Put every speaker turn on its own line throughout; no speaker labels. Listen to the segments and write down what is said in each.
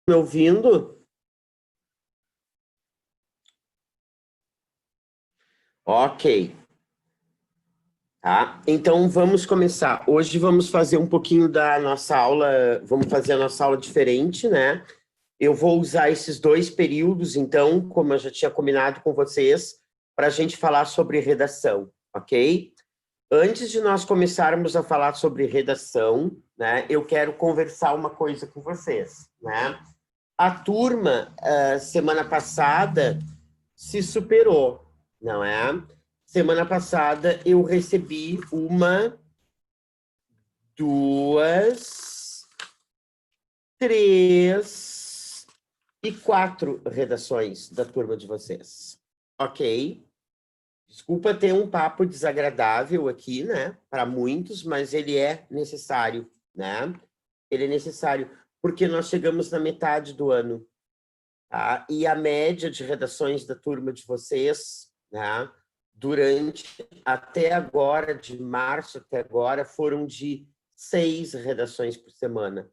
Me ouvindo? Ok, tá? Então vamos começar. Hoje vamos fazer um pouquinho da nossa aula, vamos fazer a nossa aula diferente, né? Eu vou usar esses dois períodos, então, como eu já tinha combinado com vocês, para a gente falar sobre redação, ok? Antes de nós começarmos a falar sobre redação, né, eu quero conversar uma coisa com vocês, né? A turma, semana passada, se superou, não é? Semana passada eu recebi uma, duas, três e quatro redações da turma de vocês. Ok? Desculpa ter um papo desagradável aqui, né? Para muitos, mas ele é necessário, né? Ele é necessário, porque nós chegamos na metade do ano, tá? E a média de redações da turma de vocês, né, durante até agora, de março até agora, foram de 6 redações por semana,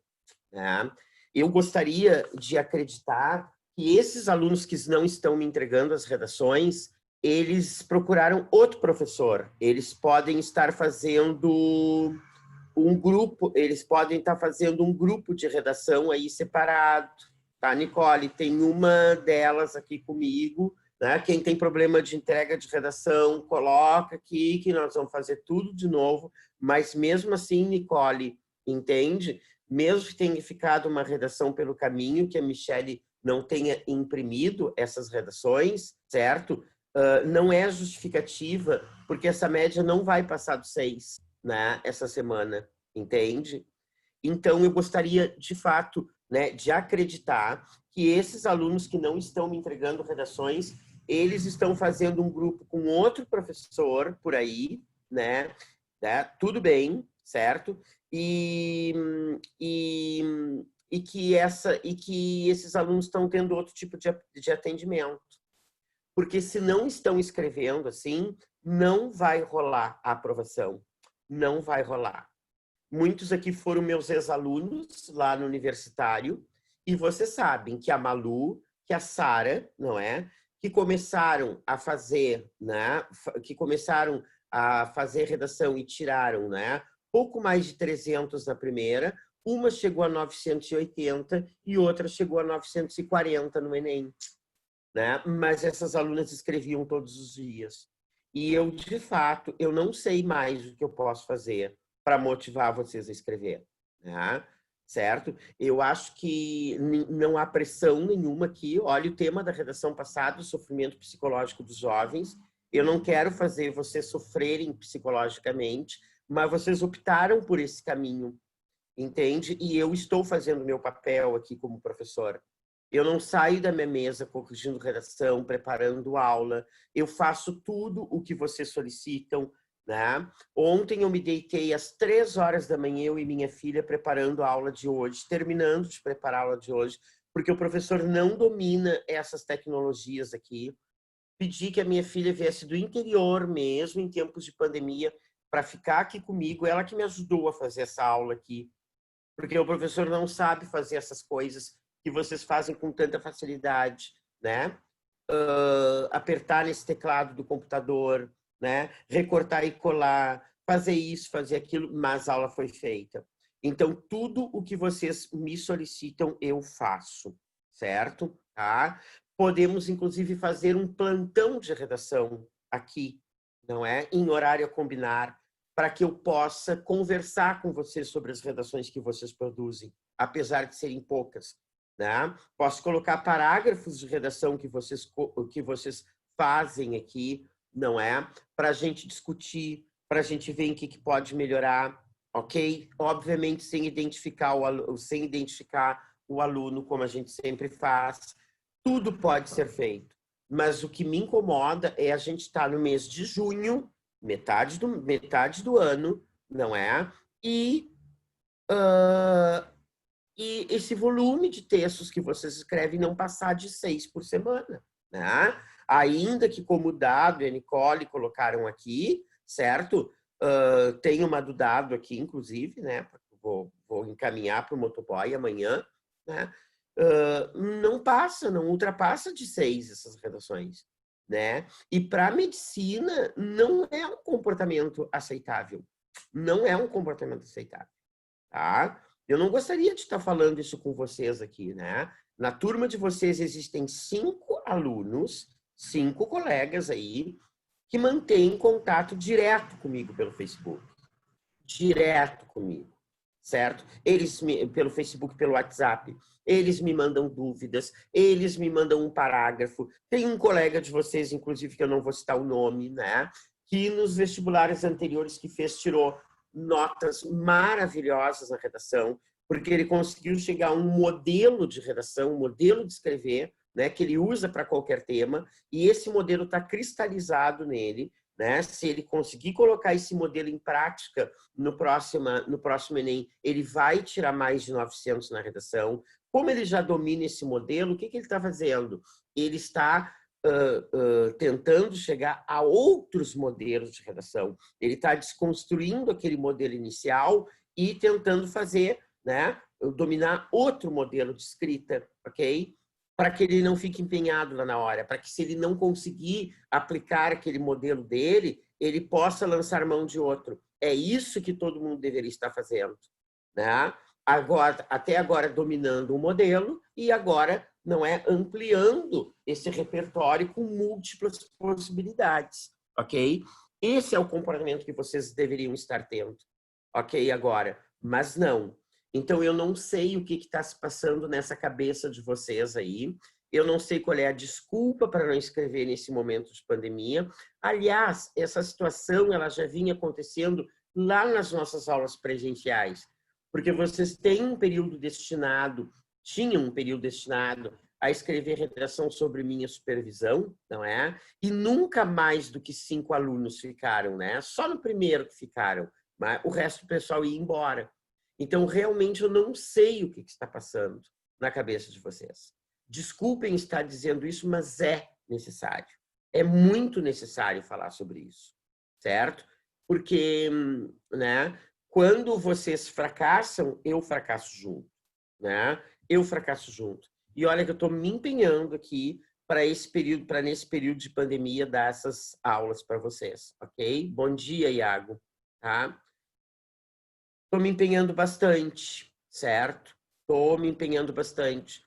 né? Eu gostaria de acreditar que esses alunos que não estão me entregando as redações, eles procuraram outro professor. Eles podem estar fazendo um grupo, eles podem estar fazendo um grupo de redação aí separado, tá, Nicole? Tem uma delas aqui comigo, né? Quem tem problema de entrega de redação, coloca aqui que nós vamos fazer tudo de novo, mas mesmo assim, Nicole, entende? Mesmo que tenha ficado uma redação pelo caminho, que a Michele não tenha imprimido essas redações, certo? Não é justificativa, porque essa média não vai passar dos 6, né, essa semana, entende? Então, eu gostaria, de fato, né, de acreditar que esses alunos que não estão me entregando redações, eles estão fazendo um grupo com outro professor por aí, né? Tudo bem, certo? E, e que esses alunos estão tendo outro tipo de atendimento. Porque se não estão escrevendo assim, não vai rolar a aprovação. Não vai rolar. Muitos aqui foram meus ex-alunos lá no universitário, e vocês sabem que a Malu, que a Sara, não é? Que começaram a fazer, né? Que começaram a fazer redação e tiraram, né? Pouco mais de 300 na primeira, uma chegou a 980 e outra chegou a 940 no Enem, né? Mas essas alunas escreviam todos os dias. E eu, de fato, eu não sei mais o que eu posso fazer para motivar vocês a escrever, né? Certo? Eu acho que não há pressão nenhuma aqui. Olha o tema da redação passada, o sofrimento psicológico dos jovens. Eu não quero fazer vocês sofrerem psicologicamente, mas vocês optaram por esse caminho, entende? E eu estou fazendo meu papel aqui como professora. Eu não saio da minha mesa corrigindo redação, preparando aula. Eu faço tudo o que vocês solicitam, né? Ontem eu me deitei às 3 horas da manhã, eu e minha filha, preparando a aula de hoje, terminando de preparar a aula de hoje, porque o professor não domina essas tecnologias aqui. Pedi que a minha filha viesse do interior mesmo, em tempos de pandemia, para ficar aqui comigo. Ela que me ajudou a fazer essa aula aqui, porque o professor não sabe fazer essas coisas que vocês fazem com tanta facilidade, né? Apertar nesse teclado do computador, né? Recortar e colar, fazer isso, fazer aquilo, mas a aula foi feita. Então, tudo o que vocês me solicitam, eu faço, certo? Tá? Podemos, inclusive, fazer um plantão de redação aqui, não é? Em horário a combinar, para que eu possa conversar com vocês sobre as redações que vocês produzem, apesar de serem poucas, né? Posso colocar parágrafos de redação que vocês fazem aqui, não é? Para a gente discutir, para a gente ver em que pode melhorar, ok? Obviamente sem identificar o aluno, como a gente sempre faz. Tudo pode ser feito, mas o que me incomoda é a gente estar no mês de junho, metade do ano, não é? Uh, e esse volume de textos que vocês escrevem não passar de 6 por semana, né? Ainda que, como o Dado e a Nicole colocaram aqui, certo? Tem uma do Dado aqui, inclusive, né? Vou encaminhar para o motoboy amanhã, né? não passa, não ultrapassa de 6 essas redações, né? E para a medicina não é um comportamento aceitável. Não é um comportamento aceitável, tá? Eu não gostaria de estar falando isso com vocês aqui, né? Na turma de vocês existem 5 alunos, 5 colegas aí, que mantêm contato direto comigo pelo Facebook. Direto comigo, certo? Eles, pelo Facebook, pelo WhatsApp, eles me mandam dúvidas, eles me mandam um parágrafo. Tem um colega de vocês, inclusive, que eu não vou citar o nome, né? Que nos vestibulares anteriores que fez, tirou notas maravilhosas na redação, porque ele conseguiu chegar a um modelo de redação, um modelo de escrever, né, que ele usa para qualquer tema, e esse modelo está cristalizado nele, né? Se ele conseguir colocar esse modelo em prática no próximo Enem, ele vai tirar mais de 900 na redação. Como ele já domina esse modelo, o que ele está fazendo? Ele está tentando chegar a outros modelos de redação. Ele está desconstruindo aquele modelo inicial e tentando fazer, né, dominar outro modelo de escrita, ok? Para que ele não fique empenhado lá na hora, para que se ele não conseguir aplicar aquele modelo dele, ele possa lançar mão de outro. É isso que todo mundo deveria estar fazendo, né? Agora, até agora dominando um modelo e agora não é ampliando esse repertório com múltiplas possibilidades, ok? Esse é o comportamento que vocês deveriam estar tendo, ok? Agora, mas não. Então, eu não sei o que está se passando nessa cabeça de vocês aí. Eu não sei qual é a desculpa para não escrever nesse momento de pandemia. Aliás, essa situação ela já vinha acontecendo lá nas nossas aulas presenciais, porque vocês têm um período destinado, tinham um período destinado a escrever redação sobre minha supervisão, não é? E nunca mais do que 5 alunos ficaram, né? Só no primeiro que ficaram, mas o resto do pessoal ia embora. Então, realmente, eu não sei o que está passando na cabeça de vocês. Desculpem estar dizendo isso, mas é necessário. É muito necessário falar sobre isso, certo? Porque, né, quando vocês fracassam, eu fracasso junto, né? Eu fracasso junto. E olha que eu estou me empenhando aqui para esse período, para nesse período de pandemia dar essas aulas para vocês, ok? Bom dia, Iago, tá? Estou me empenhando bastante, certo? Estou me empenhando bastante.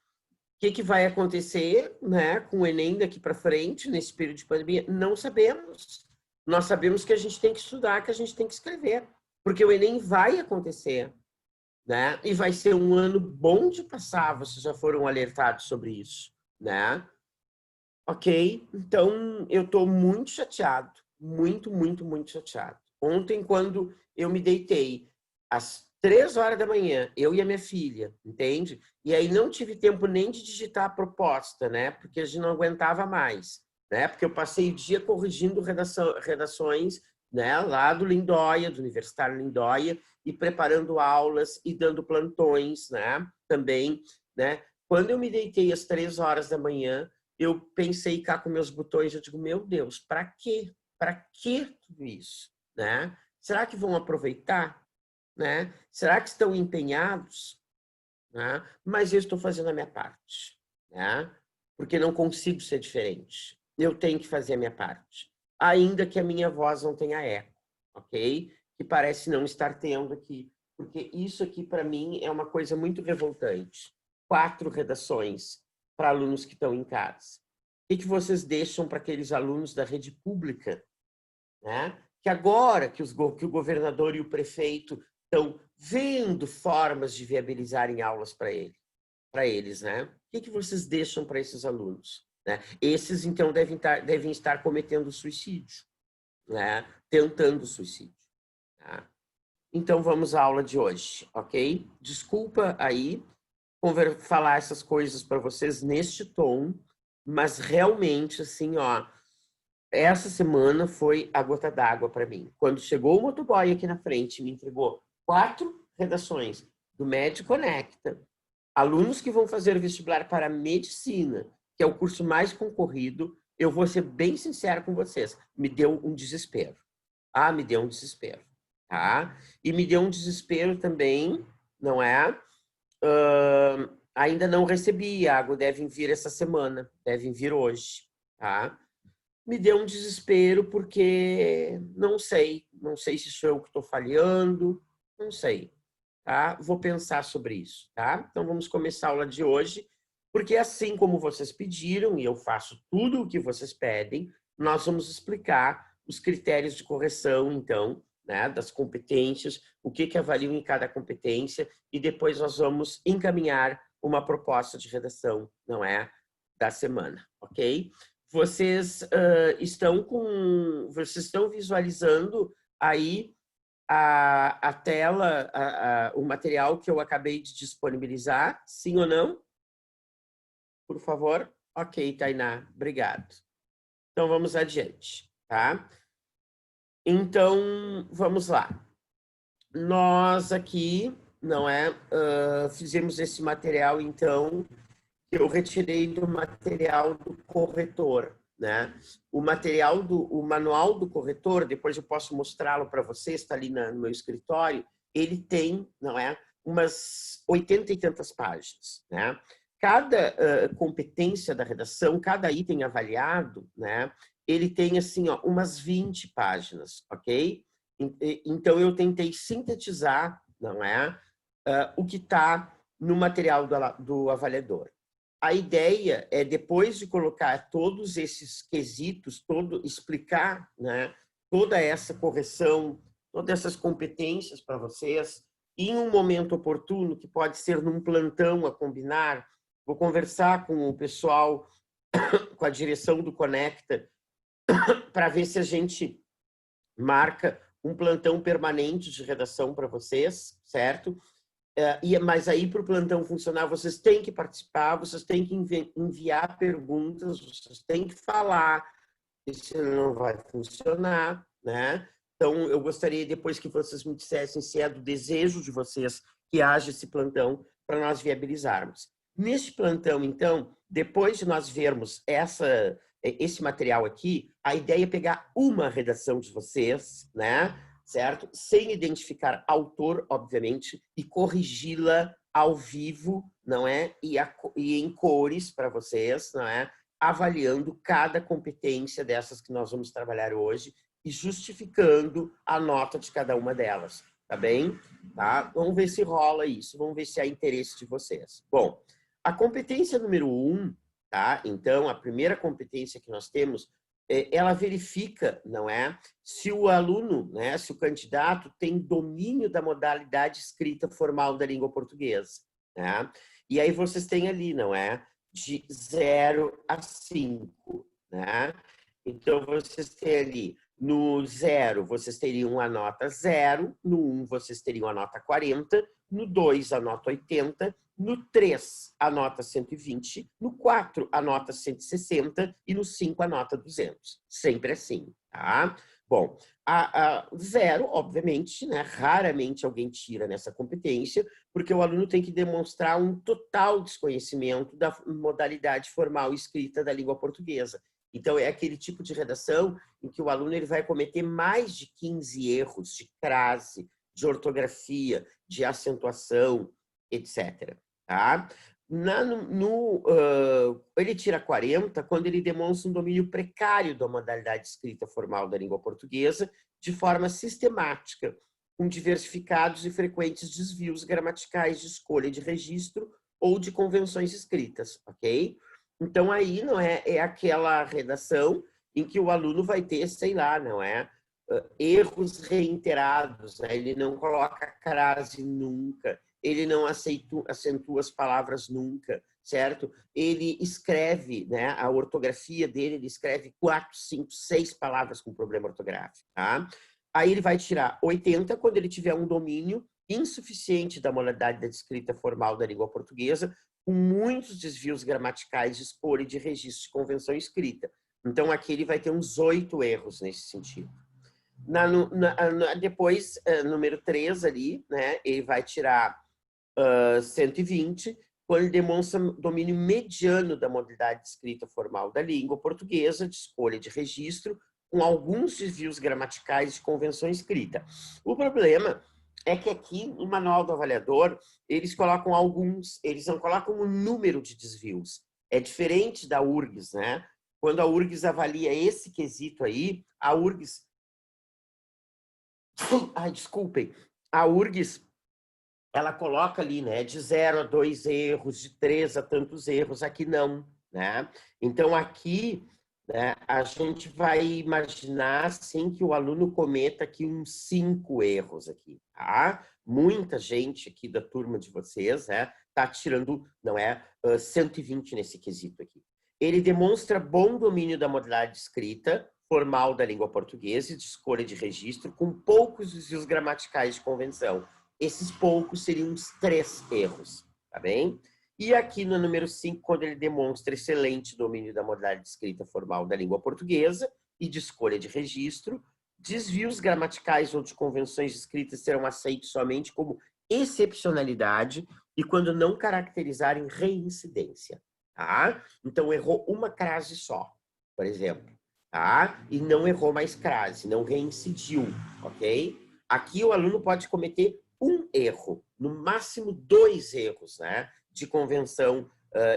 O que vai acontecer, né, com o Enem daqui para frente, nesse período de pandemia? Não sabemos. Nós sabemos que a gente tem que estudar, que a gente tem que escrever, porque o Enem vai acontecer, né? E vai ser um ano bom de passar, vocês já foram alertados sobre isso, né? Ok? Então, eu estou muito chateado, muito, muito, muito chateado. Ontem, quando eu me deitei, às 3 horas da manhã, eu e a minha filha, entende? E aí não tive tempo nem de digitar a proposta, né? Porque a gente não aguentava mais, né? Porque eu passei o dia corrigindo redações, né? Lá do Lindóia, do Universitário Lindóia, e preparando aulas e dando plantões, né? Também, né? Quando eu me deitei às 3 horas da manhã, eu pensei cá com meus botões, eu digo, meu Deus, para quê? Para que tudo isso, né? Será que vão aproveitar, né? Será que estão empenhados, né? Mas eu estou fazendo a minha parte, né? Porque não consigo ser diferente. Eu tenho que fazer a minha parte, ainda que a minha voz não tenha eco, ok? Que parece não estar tendo aqui, porque isso aqui para mim é uma coisa muito revoltante. 4 redações para alunos que estão em casa. O que vocês deixam para aqueles alunos da rede pública, né? Que agora que o governador e o prefeito estão vendo formas de viabilizarem aulas para eles, né? O que vocês deixam para esses alunos? Né? Esses, então, devem estar cometendo suicídio, né? Tentando suicídio. Tá? Então, vamos à aula de hoje, ok? Desculpa aí falar essas coisas para vocês neste tom, mas realmente, assim, ó, essa semana foi a gota d'água para mim. Quando chegou o motoboy aqui na frente, me entregou 4 redações do Med Conecta, alunos que vão fazer o vestibular para medicina, que é o curso mais concorrido, eu vou ser bem sincero com vocês, me deu um desespero. Ah, me deu um desespero, tá? E me deu um desespero também, não é? Ainda não recebi, Iago, devem vir essa semana, devem vir hoje, tá? Me deu um desespero porque não sei se sou eu que estou falhando, não sei, tá? Vou pensar sobre isso, tá? Então vamos começar a aula de hoje, porque assim como vocês pediram, e eu faço tudo o que vocês pedem, nós vamos explicar os critérios de correção, então, né, das competências, o que avaliam em cada competência, e depois nós vamos encaminhar uma proposta de redação, não é, da semana, ok? Vocês vocês estão visualizando aí a tela, o material que eu acabei de disponibilizar, sim ou não? Por favor? Ok, Tainá, obrigado. Então vamos adiante, tá? Então, vamos lá. Nós aqui, não é, fizemos esse material, então, que eu retirei do material do corretor, né? O manual do corretor, depois eu posso mostrá-lo para vocês, está ali no meu escritório, ele tem, não é, umas 80 e tantas páginas, né? Cada competência da redação, cada item avaliado, né? Ele tem, assim, ó, umas 20 páginas, ok? Então, eu tentei sintetizar, não é, o que está no material do avaliador. A ideia é, depois de colocar todos esses quesitos, explicar, né, toda essa correção, todas essas competências para vocês, em um momento oportuno, que pode ser num plantão a combinar, vou conversar com o pessoal, com a direção do Conecta, para ver se a gente marca um plantão permanente de redação para vocês, certo? Mas aí, para o plantão funcionar, vocês têm que participar, vocês têm que enviar perguntas, vocês têm que falar, isso não vai funcionar, né? Então, eu gostaria, depois que vocês me dissessem se é do desejo de vocês que haja esse plantão, para nós viabilizarmos. Neste plantão, então, depois de nós vermos esse material aqui, a ideia é pegar uma redação de vocês, né? Certo? Sem identificar autor, obviamente, e corrigi-la ao vivo, não é? E em cores para vocês, não é? Avaliando cada competência dessas que nós vamos trabalhar hoje e justificando a nota de cada uma delas, tá bem? Tá? Vamos ver se rola isso, vamos ver se há interesse de vocês. Bom, a competência número 1, tá? Então, a primeira competência que nós temos, ela verifica, não é, se o aluno, né, se o candidato tem domínio da modalidade escrita formal da língua portuguesa, né? E aí vocês têm ali, não é, de 0 a 5, né? Então vocês têm ali no 0 vocês teriam a nota 0, no 1 vocês teriam a nota 40, no 2 a nota 80, no 3 a nota 120, no 4 a nota 160 e no 5 a nota 200. Sempre assim, tá? Bom, a 0, obviamente, né, raramente alguém tira nessa competência, porque o aluno tem que demonstrar um total desconhecimento da modalidade formal escrita da língua portuguesa. Então, é aquele tipo de redação em que o aluno ele vai cometer mais de 15 erros de crase, de ortografia, de acentuação, etc. Tá? Ele tira 40 quando ele demonstra um domínio precário da modalidade escrita formal da língua portuguesa de forma sistemática, com diversificados e frequentes desvios gramaticais de escolha de registro ou de convenções escritas, ok? Então, aí não é aquela redação em que o aluno vai ter, sei lá, não é? Erros reiterados, né? Ele não coloca crase nunca, ele não acentua as palavras nunca, certo? Ele escreve, né? A ortografia dele, ele escreve 4, 5, 6 palavras com problema ortográfico, tá? Aí ele vai tirar 80 quando ele tiver um domínio insuficiente da modalidade da escrita formal da língua portuguesa, com muitos desvios gramaticais de escolha e de registro de convenção escrita. Então, aqui ele vai ter uns 8 erros nesse sentido. Depois, número 3 ali, né, ele vai tirar 120, quando ele demonstra domínio mediano da modalidade de escrita formal da língua portuguesa, de escolha de registro, com alguns desvios gramaticais de convenção escrita. O problema é que aqui, no manual do avaliador, eles colocam alguns, eles não colocam o número de desvios. É diferente da URGS, né? Quando a URGS avalia esse quesito aí, a URGS... Ai, desculpem. A URGS, ela coloca ali, né? De 0 a 2 erros, de 3 a tantos erros. Aqui não, né? Então, aqui, né, a gente vai imaginar, assim, que o aluno cometa aqui uns 5 erros aqui, tá? Muita gente aqui da turma de vocês, né? Tá tirando, não é? 120 nesse quesito aqui. Ele demonstra bom domínio da modalidade escrita, formal da língua portuguesa e de escolha de registro, com poucos desvios gramaticais de convenção. Esses poucos seriam uns 3 erros, tá bem? E aqui no número 5, quando ele demonstra excelente domínio da modalidade escrita formal da língua portuguesa e de escolha de registro, desvios gramaticais ou de convenções escritas serão aceitos somente como excepcionalidade e quando não caracterizarem reincidência, tá? Então, errou uma crase só, por exemplo, tá? E não errou mais crase, não reincidiu, ok? Aqui o aluno pode cometer um erro, no máximo 2 erros, né? De convenção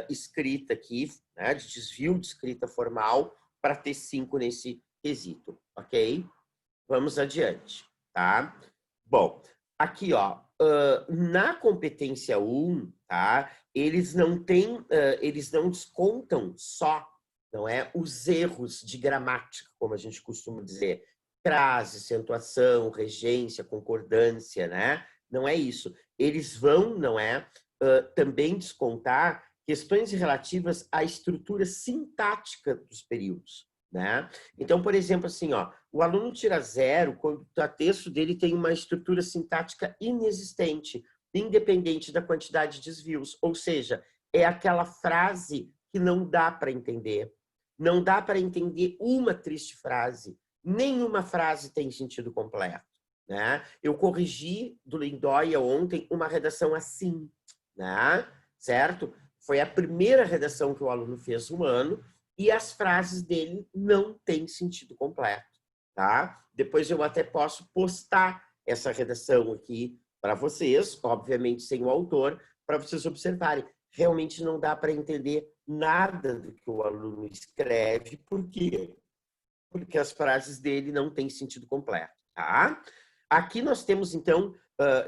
escrita aqui, né? De desvio de escrita formal, para ter 5 nesse quesito, ok? Vamos adiante, tá? Bom, aqui, ó, na competência 1, tá? Eles não descontam só, não é? Os erros de gramática, como a gente costuma dizer, crase, acentuação, regência, concordância, né? Não é isso. Eles vão, não é, também descontar questões relativas à estrutura sintática dos períodos, né? Então, por exemplo, assim, ó, o aluno tira 0 quando o texto dele tem uma estrutura sintática inexistente, independente da quantidade de desvios. Ou seja, é aquela frase que não dá para entender. Não dá para entender uma triste frase. Nenhuma frase tem sentido completo, né? Eu corrigi do Lindóia ontem uma redação assim, né? Certo? Foi a primeira redação que o aluno fez um ano e as frases dele não têm sentido completo, tá? Depois eu até posso postar essa redação aqui para vocês, obviamente sem o autor, para vocês observarem. Realmente não dá para entender nada do que o aluno escreve, por quê? Porque as frases dele não têm sentido completo, tá? Aqui nós temos, então,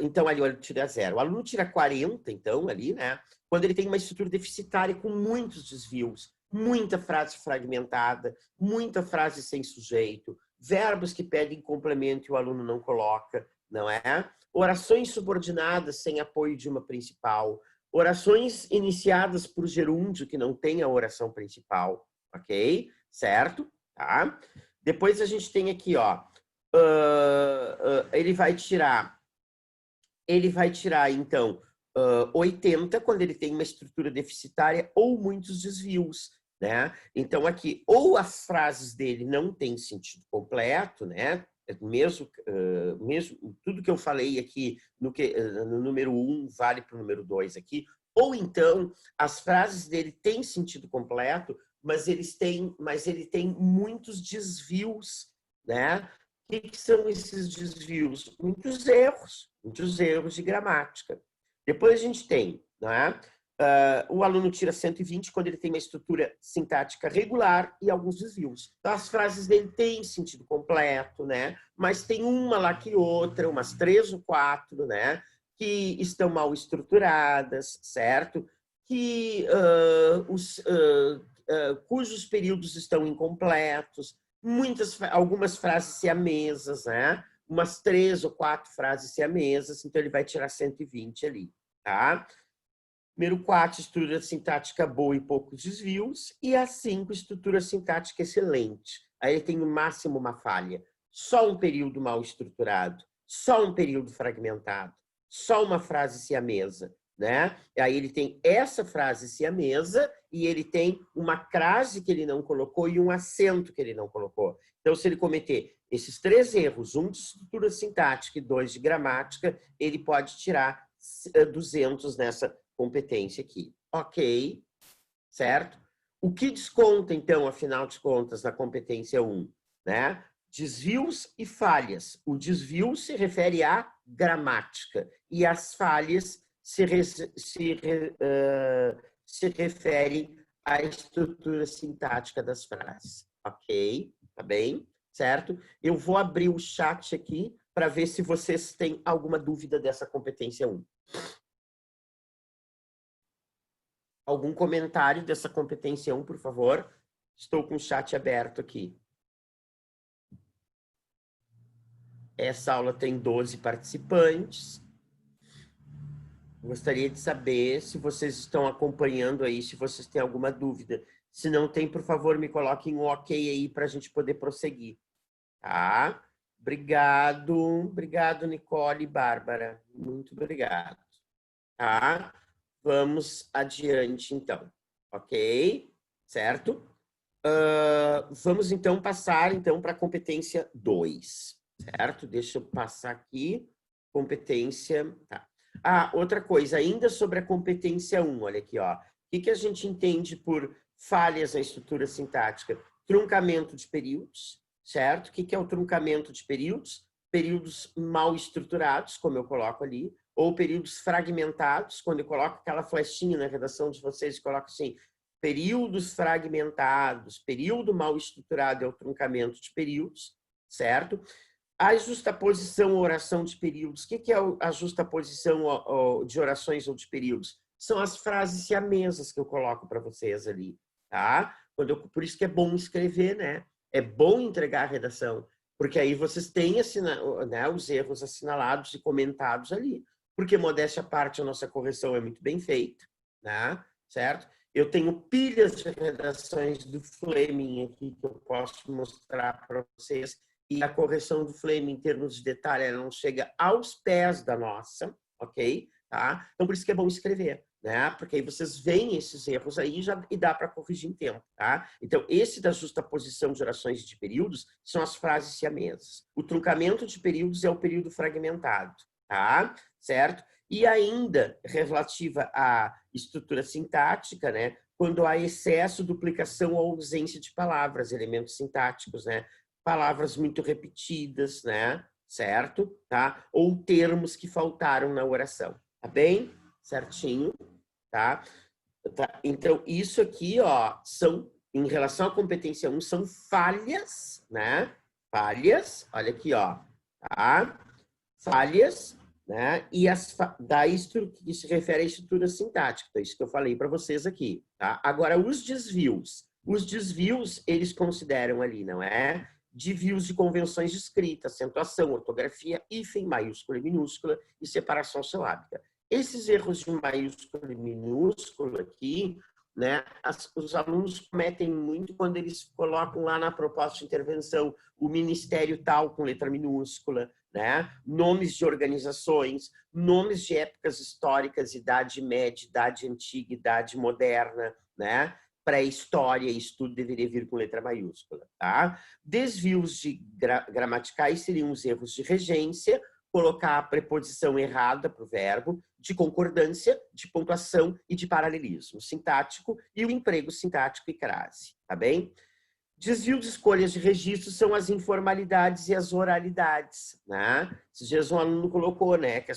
então ali o aluno tira 0. O aluno tira 40, então, ali, né? Quando ele tem uma estrutura deficitária com muitos desvios, muita frase fragmentada, muita frase sem sujeito, verbos que pedem complemento e o aluno não coloca, não é? Orações subordinadas sem apoio de uma principal, orações iniciadas por gerúndio que não tem a oração principal, ok? Certo? Tá? Depois a gente tem aqui, ó, ele vai tirar, então, 80 quando ele tem uma estrutura deficitária ou muitos desvios, né? Então aqui, ou as frases dele não têm sentido completo, né? Mesmo tudo que eu falei aqui no número 1 vale para o número 2 aqui, ou então as frases dele têm sentido completo, mas ele tem muitos desvios, né? O que são esses desvios? Muitos erros de gramática. Depois a gente tem, né? O aluno tira 120 quando ele tem uma estrutura sintática regular e alguns desvios. Então, as frases dele têm sentido completo, né? Mas tem uma lá que outra, umas 3 ou 4, né? Que estão mal estruturadas, certo? Que cujos períodos estão incompletos, algumas frases siamesas, né? Umas 3 ou 4 frases siamesas, então ele vai tirar 120 ali, tá? Número 4, estrutura sintática boa e poucos desvios. E a 5, estrutura sintática excelente. Aí ele tem no máximo uma falha. Só um período mal estruturado, só um período fragmentado, só uma frase siamesa, né? Aí ele tem essa frase siamesa e ele tem uma crase que ele não colocou e um acento que ele não colocou. Então, se ele cometer esses 3 erros, um de estrutura sintática e 2 de gramática, ele pode tirar 200 nessa competência aqui. Ok, certo? O que desconta, então, afinal de contas, na competência 1? Né? desvios e falhas. O desvio se refere à gramática e as falhas se referem à estrutura sintática das frases. Ok? Tá bem? Certo? Eu vou abrir o chat aqui para ver se vocês têm alguma dúvida dessa competência 1. Algum comentário dessa competência 1, por favor? Estou com o chat aberto aqui. Essa aula tem 12 participantes. Gostaria de saber se vocês estão acompanhando aí, se vocês têm alguma dúvida. Se não tem, por favor, me coloquem um ok aí para a gente poder prosseguir. Tá? Obrigado. Obrigado, Nicole e Bárbara. Muito obrigado. Tá? Vamos adiante, então. Ok? Certo? Vamos, então, passar então, para a competência 2. Certo? Deixa eu passar aqui. Competência... Tá. Ah, outra coisa, ainda sobre a competência 1, olha aqui, ó. O que a gente entende por falhas na estrutura sintática? Truncamento de períodos, certo? O que é o truncamento de períodos? Períodos mal estruturados, como eu coloco ali, ou períodos fragmentados, quando eu coloco aquela flechinha na redação de vocês, eu coloco assim, períodos fragmentados, período mal estruturado é o truncamento de períodos, certo? A justaposição ou oração de períodos. O que é a justaposição de orações ou de períodos? São as frases siamesas que eu coloco para vocês ali, tá? Por isso que é bom escrever, né? É bom entregar a redação, porque aí vocês têm né, os erros assinalados e comentados ali. Porque, modéstia à parte, a nossa correção é muito bem feita, né? Certo? Eu tenho pilhas de redações do Fleming aqui que eu posso mostrar para vocês, e a correção do Fleming, em termos de detalhe, ela não chega aos pés da nossa, ok? Tá? Então, por isso que é bom escrever, né? Porque aí vocês veem esses erros aí e dá para corrigir em tempo, tá? Então, esse da justaposição de orações de períodos são as frases siamesas. O truncamento de períodos é o período fragmentado, tá? Certo? E ainda, relativa à estrutura sintática, né? Quando há excesso, duplicação ou ausência de palavras, elementos sintáticos, né? Palavras muito repetidas, né? Certo? Tá? Ou termos que faltaram na oração. Tá bem? Certinho? Tá? Então, isso aqui, ó, são, em relação à competência 1, são falhas, né? Falhas, olha aqui, ó. Tá? Falhas, né? E que se refere à estrutura sintática. Então, isso que eu falei para vocês aqui, tá? Agora, os desvios. Os desvios, eles consideram ali, não é? Desvios de convenções de escrita, acentuação, ortografia, hífen, maiúscula e minúscula e separação silábica. Esses erros de maiúscula e minúscula aqui, né, os alunos cometem muito quando eles colocam lá na proposta de intervenção o ministério tal com letra minúscula, né, nomes de organizações, nomes de épocas históricas, idade média, idade antiga, idade moderna, né, pré-história, isso tudo deveria vir com letra maiúscula, tá? Desvios gramaticais seriam os erros de regência, colocar a preposição errada para o verbo, de concordância, de pontuação e de paralelismo sintático e o emprego sintático e crase, tá bem? Desvio de escolhas de registro são as informalidades e as oralidades, né? Esses dias um aluno colocou, né, que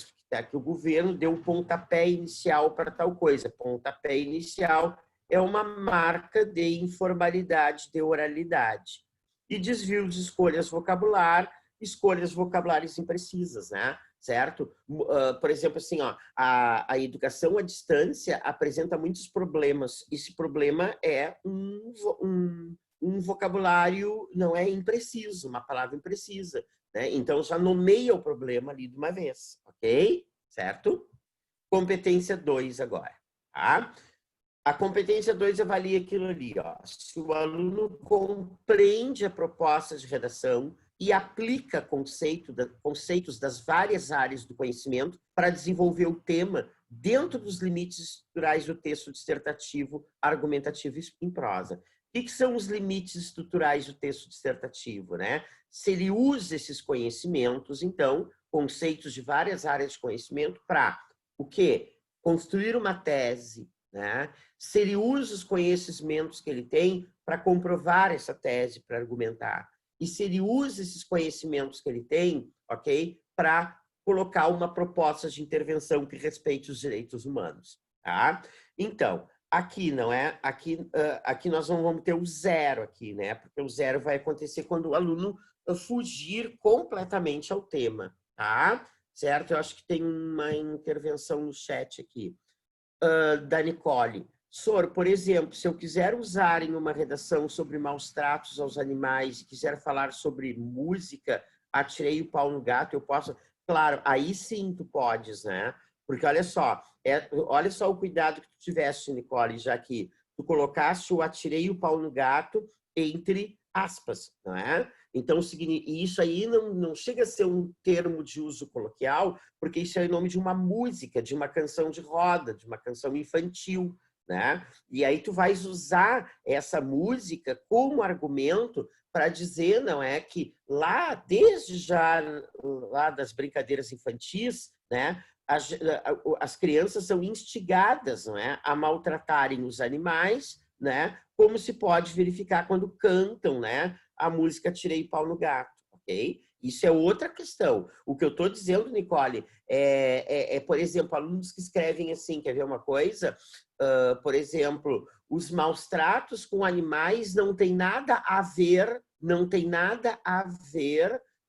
o governo deu um pontapé inicial para tal coisa. Pontapé inicial é uma marca de informalidade, de oralidade. E desvio de escolhas vocabulárias imprecisas, né? Certo? Por exemplo, assim, ó, a educação à distância apresenta muitos problemas. Esse problema é um vocabulário não é impreciso, uma palavra imprecisa, né? Então, já nomeia o problema ali de uma vez, ok? Certo? Competência 2 agora, tá? A competência 2 avalia aquilo ali, ó. Se o aluno compreende a proposta de redação e aplica conceitos das várias áreas do conhecimento para desenvolver o tema dentro dos limites estruturais do texto dissertativo, argumentativo em prosa. O que são os limites estruturais do texto dissertativo, né? Se ele usa esses conhecimentos, então, conceitos de várias áreas de conhecimento para o quê? Construir uma tese, né? Se ele usa os conhecimentos que ele tem para comprovar essa tese, para argumentar. e se ele usa esses conhecimentos que ele tem, ok, para colocar uma proposta de intervenção que respeite os direitos humanos, tá? Então, aqui não é, aqui nós não vamos ter o zero aqui, né? Porque o zero vai acontecer quando o aluno fugir completamente ao tema, tá? Certo? Eu acho que tem uma intervenção no chat aqui, da Nicole. Sor, por exemplo, se eu quiser usar em uma redação sobre maus tratos aos animais e quiser falar sobre música, atirei o pau no gato, eu posso... Claro, aí sim tu podes, né? Porque olha só o cuidado que tu tiveste, Nicole, já que tu colocaste o atirei o pau no gato entre aspas, não é? Então, isso aí não chega a ser um termo de uso coloquial, porque isso é o nome de uma música, de uma canção de roda, de uma canção infantil, né? E aí tu vais usar essa música como argumento para dizer, não é, que lá, desde já lá das brincadeiras infantis, né, as crianças são instigadas, não é, a maltratarem os animais, né, como se pode verificar quando cantam, né, a música Tirei Pau no Gato, ok? Isso é outra questão. O que eu estou dizendo, Nicole, por exemplo, alunos que escrevem assim, quer ver uma coisa? Por exemplo, os maus tratos com animais não tem nada a ver,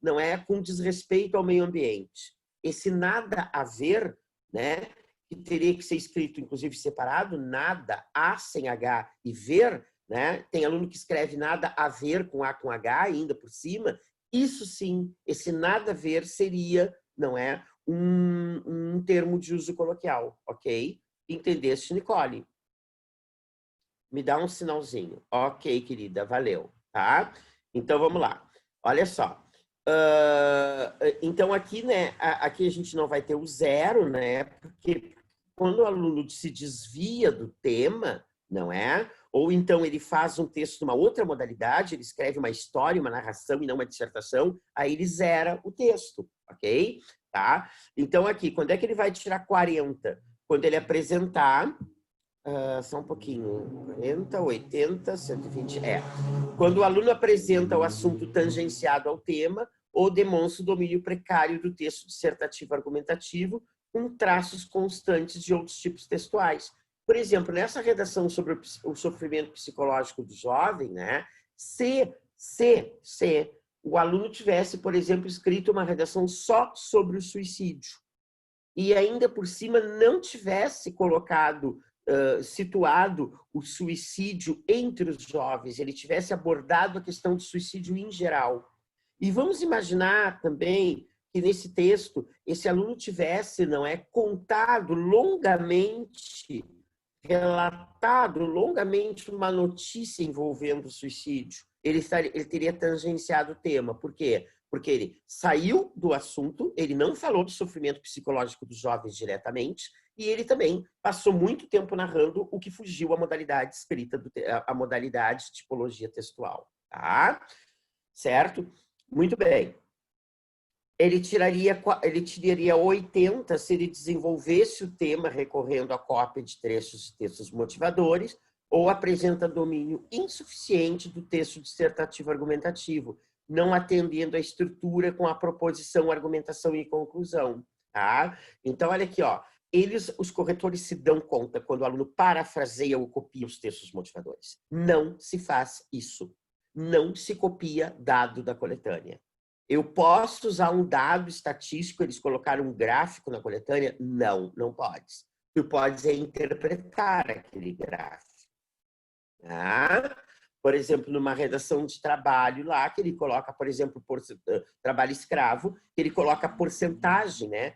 não é, com desrespeito ao meio ambiente. Esse nada a ver, né, que teria que ser escrito, inclusive, separado, nada, A sem H e ver, né? Tem aluno que escreve nada a ver com A com H ainda por cima. Isso sim, esse nada a ver seria, não é, um termo de uso coloquial, ok? Entendeste, Nicole? Me dá um sinalzinho. Ok, querida, valeu, tá? Então, vamos lá. Olha só. Então, aqui, né, aqui a gente não vai ter o zero, né? Porque quando o aluno se desvia do tema, não é? Ou então ele faz um texto numa outra modalidade, ele escreve uma história, uma narração e não uma dissertação, aí ele zera o texto, ok? Tá? Então, aqui, quando é que ele vai tirar 40? Quando ele apresentar... só um pouquinho, 40, 80, 120, Quando o aluno apresenta o assunto tangenciado ao tema ou demonstra o domínio precário do texto dissertativo argumentativo com traços constantes de outros tipos textuais. Por exemplo, nessa redação sobre o sofrimento psicológico do jovem, né, se o aluno tivesse, por exemplo, escrito uma redação só sobre o suicídio e ainda por cima não tivesse colocado situado o suicídio entre os jovens, ele tivesse abordado a questão do suicídio em geral. E vamos imaginar também que nesse texto esse aluno tivesse, não é, contado longamente, relatado longamente uma notícia envolvendo o suicídio. Ele teria tangenciado o tema. Por quê? Porque ele saiu do assunto, ele não falou do sofrimento psicológico dos jovens diretamente, e ele também passou muito tempo narrando o que fugiu à modalidade escrita, a modalidade tipologia textual. Tá? Certo? Muito bem. Ele tiraria 80 se ele desenvolvesse o tema recorrendo à cópia de trechos de textos motivadores ou apresenta domínio insuficiente do texto dissertativo argumentativo, não atendendo a estrutura com a proposição, argumentação e conclusão. Tá? Então, olha aqui, ó. Os corretores se dão conta quando o aluno parafraseia ou copia os textos motivadores. Não se faz isso. Não se copia dado da coletânea. Eu posso usar um dado estatístico, eles colocaram um gráfico na coletânea? Não, não podes. Tu podes interpretar aquele gráfico. Tá? Por exemplo, numa redação de trabalho lá, que ele coloca, por exemplo, trabalho escravo, ele coloca a porcentagem, né,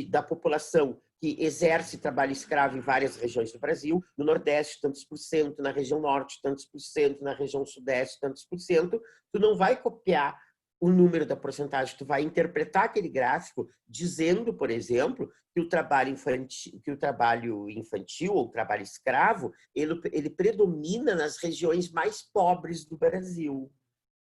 da população que exerce trabalho escravo em várias regiões do Brasil, no Nordeste, tantos por cento, na região Norte, tantos por cento, na região Sudeste, tantos por cento. Tu não vai copiar o número da porcentagem, tu vai interpretar aquele gráfico dizendo, por exemplo, que o trabalho infantil ou o trabalho escravo, ele predomina nas regiões mais pobres do Brasil,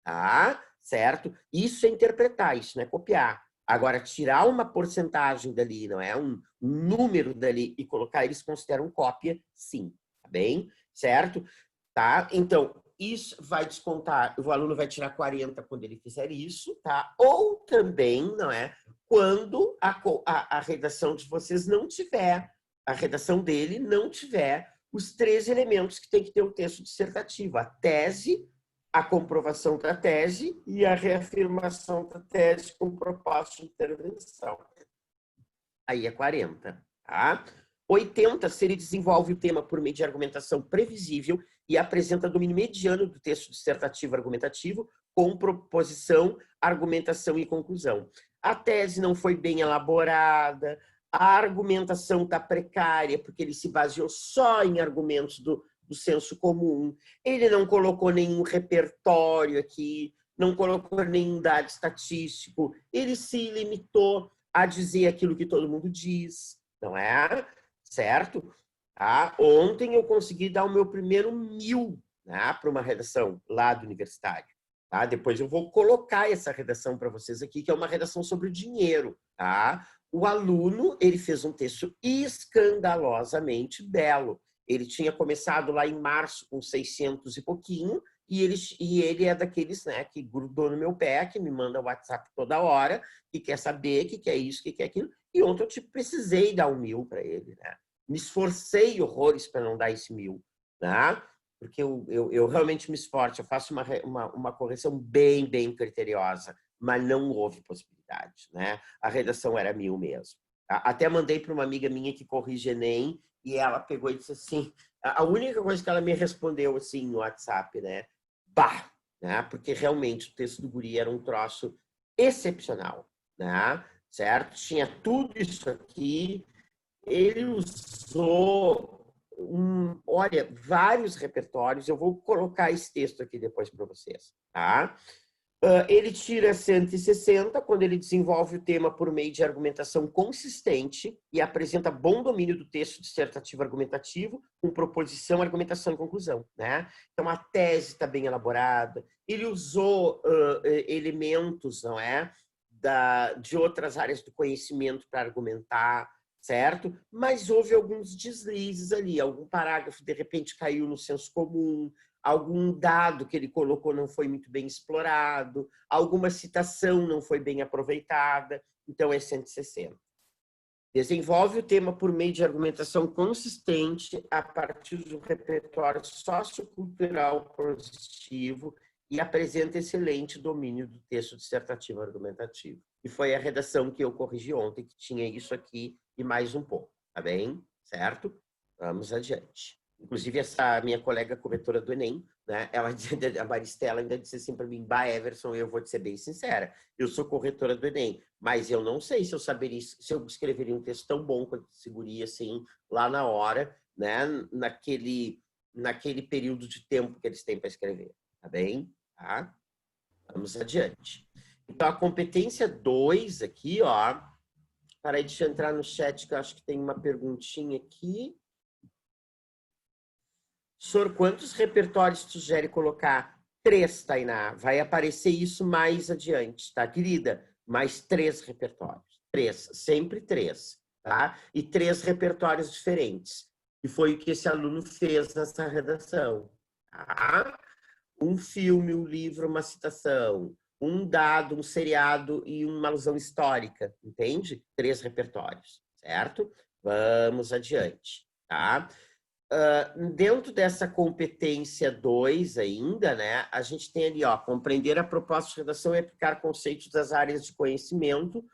tá? Certo? Isso é interpretar, isso não é copiar. Agora, tirar uma porcentagem dali, não é? Um número dali e colocar, eles consideram cópia, sim, tá bem? Certo? Tá? Então, isso vai descontar, o aluno vai tirar 40 quando ele fizer isso, tá? Ou também, não é? Quando a redação de vocês não tiver, a redação dele não tiver os 3 elementos que tem que ter o texto dissertativo: a tese, a comprovação da tese e a reafirmação da tese com propósito de intervenção. Aí é 40, tá? 80, se ele desenvolve o tema por meio de argumentação previsível e apresenta domínio mediano do texto dissertativo argumentativo, com proposição, argumentação e conclusão. A tese não foi bem elaborada, a argumentação está precária, porque ele se baseou só em argumentos do senso comum, ele não colocou nenhum repertório aqui, não colocou nenhum dado estatístico, ele se limitou a dizer aquilo que todo mundo diz, não é? Certo? Tá? Ontem eu consegui dar o meu primeiro 1000, né, para uma redação lá do universitário. Tá? Depois eu vou colocar essa redação para vocês aqui, que é uma redação sobre o dinheiro. Tá? O aluno, ele fez um texto escandalosamente belo. Ele tinha começado lá em março com 600 e pouquinho, e ele é daqueles, né, que grudou no meu pé, que me manda WhatsApp toda hora, que quer saber, que quer isso, que quer aquilo. E ontem eu precisei dar 1000 para ele, né? Me esforcei horrores para não dar esse 1000, né? Porque eu realmente me esforço, eu faço uma correção bem criteriosa, mas não houve possibilidade, né? A redação era 1000 mesmo. Até mandei para uma amiga minha que corrige Enem, e ela pegou e disse assim, a única coisa que ela me respondeu assim no WhatsApp, né? Bah! Né? Porque realmente o texto do guri era um troço excepcional, né? Certo? Tinha tudo isso aqui, ele usou, olha, vários repertórios, eu vou colocar esse texto aqui depois para vocês, tá? Ele tira 160 quando ele desenvolve o tema por meio de argumentação consistente e apresenta bom domínio do texto dissertativo argumentativo, com proposição, argumentação e conclusão, né? Então, a tese está bem elaborada, ele usou elementos, não é? De outras áreas do conhecimento para argumentar, certo? Mas houve alguns deslizes ali, algum parágrafo de repente caiu no senso comum, algum dado que ele colocou não foi muito bem explorado, alguma citação não foi bem aproveitada, então é 160. Desenvolve o tema por meio de argumentação consistente a partir do repertório sociocultural positivo e apresenta excelente domínio do texto dissertativo argumentativo. E foi a redação que eu corrigi ontem, que tinha isso aqui e mais um pouco, tá bem? Certo? Vamos adiante. Inclusive, essa minha colega corretora do Enem, né, a Maristela ainda disse assim para mim, bah, Everson, eu vou te ser bem sincera, eu sou corretora do Enem, mas eu não sei se eu saberia, se eu escreveria um texto tão bom quanto esse guri, assim, lá na hora, né, naquele período de tempo que eles têm para escrever, tá bem? Tá? Vamos adiante. Então, a competência 2 aqui, ó, para aí, deixa eu entrar no chat, que eu acho que tem uma perguntinha aqui. Senhor, quantos repertórios sugere colocar? 3, Tainá. Vai aparecer isso mais adiante, tá, querida? Mais 3 repertórios. 3, sempre 3, tá? E 3 repertórios diferentes. E foi o que esse aluno fez nessa redação, tá? Um filme, um livro, uma citação, um dado, um seriado e uma alusão histórica, entende? 3 repertórios, certo? Vamos adiante, tá? Dentro dessa competência 2 ainda, né, a gente tem ali, ó, compreender a proposta de redação e aplicar conceitos das áreas de conhecimento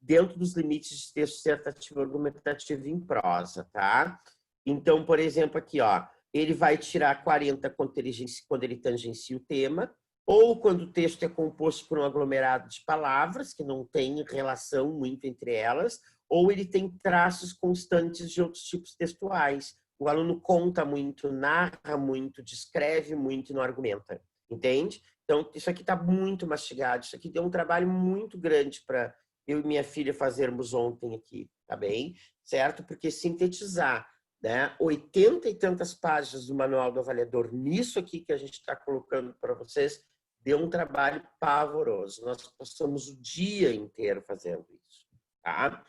dentro dos limites de texto dissertativo, argumentativo e em prosa, tá? Então, por exemplo, aqui, ó, ele vai tirar 40 quando ele tangencia o tema, ou quando o texto é composto por um aglomerado de palavras, que não tem relação muito entre elas, ou ele tem traços constantes de outros tipos textuais. O aluno conta muito, narra muito, descreve muito e não argumenta, entende? Então, isso aqui está muito mastigado, isso aqui deu um trabalho muito grande para eu e minha filha fazermos ontem aqui, tá bem? Certo? Porque sintetizar, né, 80 e tantas páginas do Manual do Avaliador nisso aqui que a gente está colocando para vocês, deu um trabalho pavoroso. Nós passamos o dia inteiro fazendo isso, tá?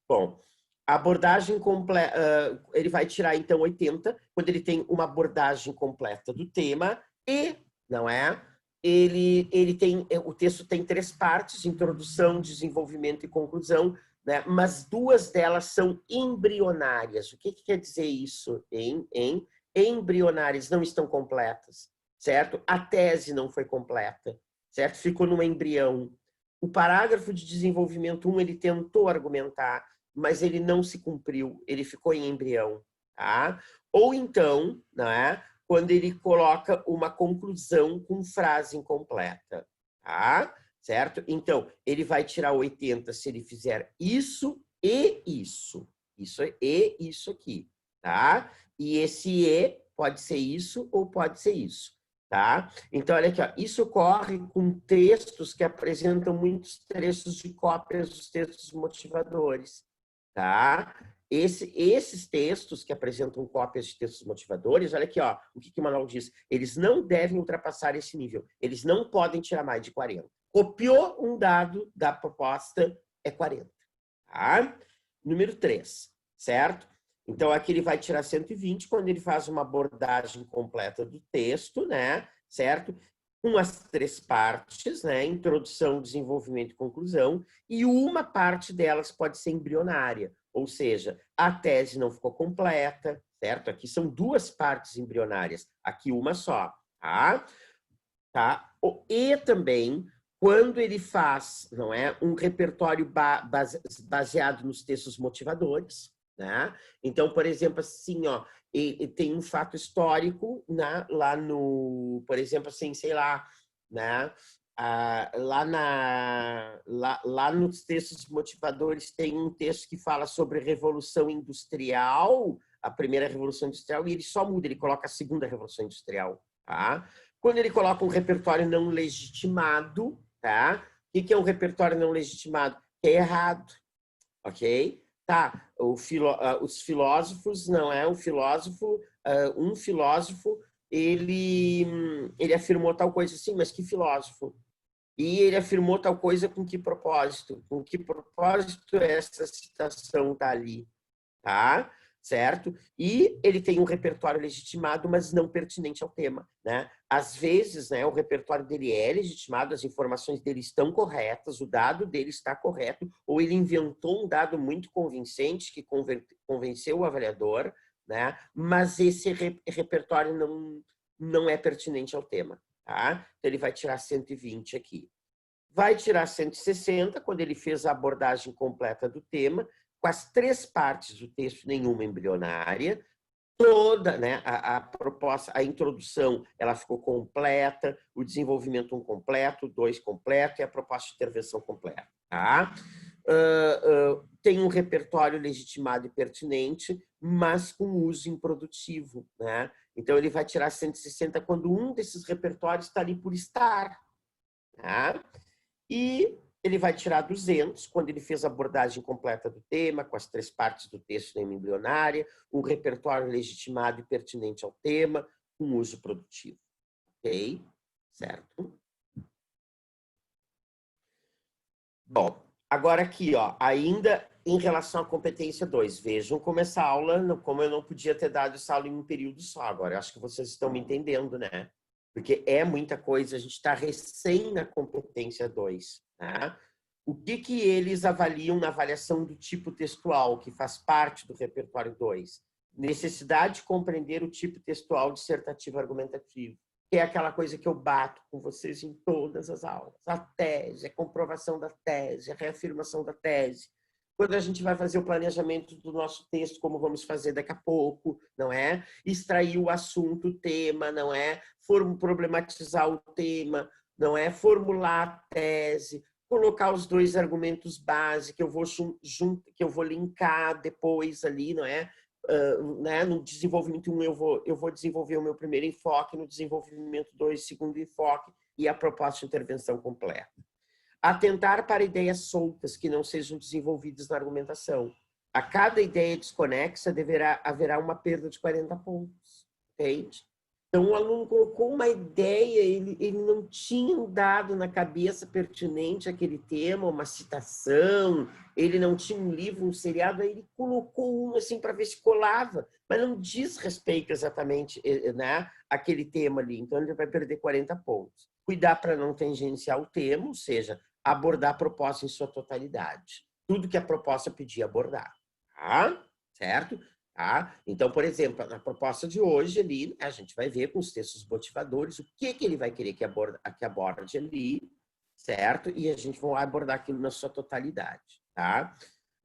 Bom, a abordagem completa, ele vai tirar então 80, quando ele tem uma abordagem completa do tema E, não é? O texto tem 3 partes, introdução, desenvolvimento e conclusão, né? Mas 2 delas são embrionárias. O que quer dizer isso, hein? Embrionárias, não estão completas, certo? A tese não foi completa, certo? Ficou num embrião. O parágrafo de desenvolvimento 1, ele tentou argumentar, mas ele não se cumpriu, ele ficou em embrião, tá? Ou então, não é? Quando ele coloca uma conclusão com frase incompleta, tá? Certo? Então, ele vai tirar 80 se ele fizer isso e isso. Isso e isso aqui, tá? E esse e pode ser isso ou pode ser isso, tá? Então, olha aqui, ó. Isso ocorre com textos que apresentam muitos trechos de cópias dos textos motivadores, tá? Esses textos que apresentam cópias de textos motivadores, olha aqui, ó, o que o manual diz, eles não devem ultrapassar esse nível, eles não podem tirar mais de 40. Copiou um dado da proposta, é 40. Tá? Número 3, certo? Então, aqui ele vai tirar 120 quando ele faz uma abordagem completa do texto, né? Certo? Com as 3 partes, né? Introdução, desenvolvimento e conclusão, e uma parte delas pode ser embrionária, ou seja, a tese não ficou completa, certo? Aqui são 2 partes embrionárias, aqui uma só, tá? Tá? E também, quando ele faz, não é, um repertório baseado nos textos motivadores, né? Então, por exemplo, assim, ó, tem um fato histórico, né, lá no, por exemplo, assim, sei lá, né, lá nos textos motivadores tem um texto que fala sobre Revolução Industrial, a primeira Revolução Industrial, e ele só muda, ele coloca a segunda Revolução Industrial, tá? Quando ele coloca um repertório não legitimado, tá? O que é um repertório não legitimado? É errado, ok? Tá, os filósofos, não é um filósofo, um filósofo, ele afirmou tal coisa assim, mas que filósofo? E ele afirmou tal coisa com que propósito? Com que propósito essa citação tá ali, tá? Certo? E ele tem um repertório legitimado, mas não pertinente ao tema, né? Às vezes, né, o repertório dele é legitimado, as informações dele estão corretas, o dado dele está correto, ou ele inventou um dado muito convincente que convenceu o avaliador, né? Mas esse repertório não é pertinente ao tema, tá? Então, ele vai tirar 120 aqui. Vai tirar 160 quando ele fez a abordagem completa do tema, com as 3 partes do texto, nenhuma embrionária, toda, né, a proposta, a introdução, ela ficou completa, o desenvolvimento 1 completo, 2 completo e a proposta de intervenção completa, tá? Tem um repertório legitimado e pertinente, mas com uso improdutivo, né? Então, ele vai tirar 160 quando um desses repertórios está ali por estar, tá? E ele vai tirar 200 quando ele fez a abordagem completa do tema, com as 3 partes do texto nem embrionária, um repertório legitimado e pertinente ao tema, com uso produtivo. Ok? Certo? Bom, agora aqui, ó, ainda em relação à competência 2, vejam como essa aula, como eu não podia ter dado essa aula em um período só agora. Eu acho que vocês estão me entendendo, né? Porque é muita coisa, a gente está recém na competência 2. Né? O que eles avaliam na avaliação do tipo textual, que faz parte do repertório 2? Necessidade de compreender o tipo textual dissertativo argumentativo, que é aquela coisa que eu bato com vocês em todas as aulas. A tese, a comprovação da tese, a reafirmação da tese. Quando a gente vai fazer o planejamento do nosso texto, como vamos fazer daqui a pouco, não é? Extrair o assunto, o tema, não é? Problematizar o tema, não é? Formular a tese, colocar os 2 argumentos base que eu vou linkar depois ali, não é? Né? No desenvolvimento 1 eu vou desenvolver o meu primeiro enfoque, no desenvolvimento 2, segundo enfoque e a proposta de intervenção completa. Atentar para ideias soltas que não sejam desenvolvidas na argumentação. A cada ideia desconexa haverá uma perda de 40 pontos. Entende? Então, o aluno colocou uma ideia, ele não tinha um dado na cabeça pertinente àquele tema, uma citação, ele não tinha um livro, um seriado, aí ele colocou um assim para ver se colava, mas não diz respeito exatamente, né, àquele tema ali. Então, ele vai perder 40 pontos. Cuidar para não tangenciar o tema, ou seja, abordar a proposta em sua totalidade. Tudo que a proposta pedir abordar. Tá? Certo? Tá? Então, por exemplo, na proposta de hoje ali, a gente vai ver com os textos motivadores o que ele vai querer que aborde ali, certo? E a gente vai abordar aquilo na sua totalidade, tá?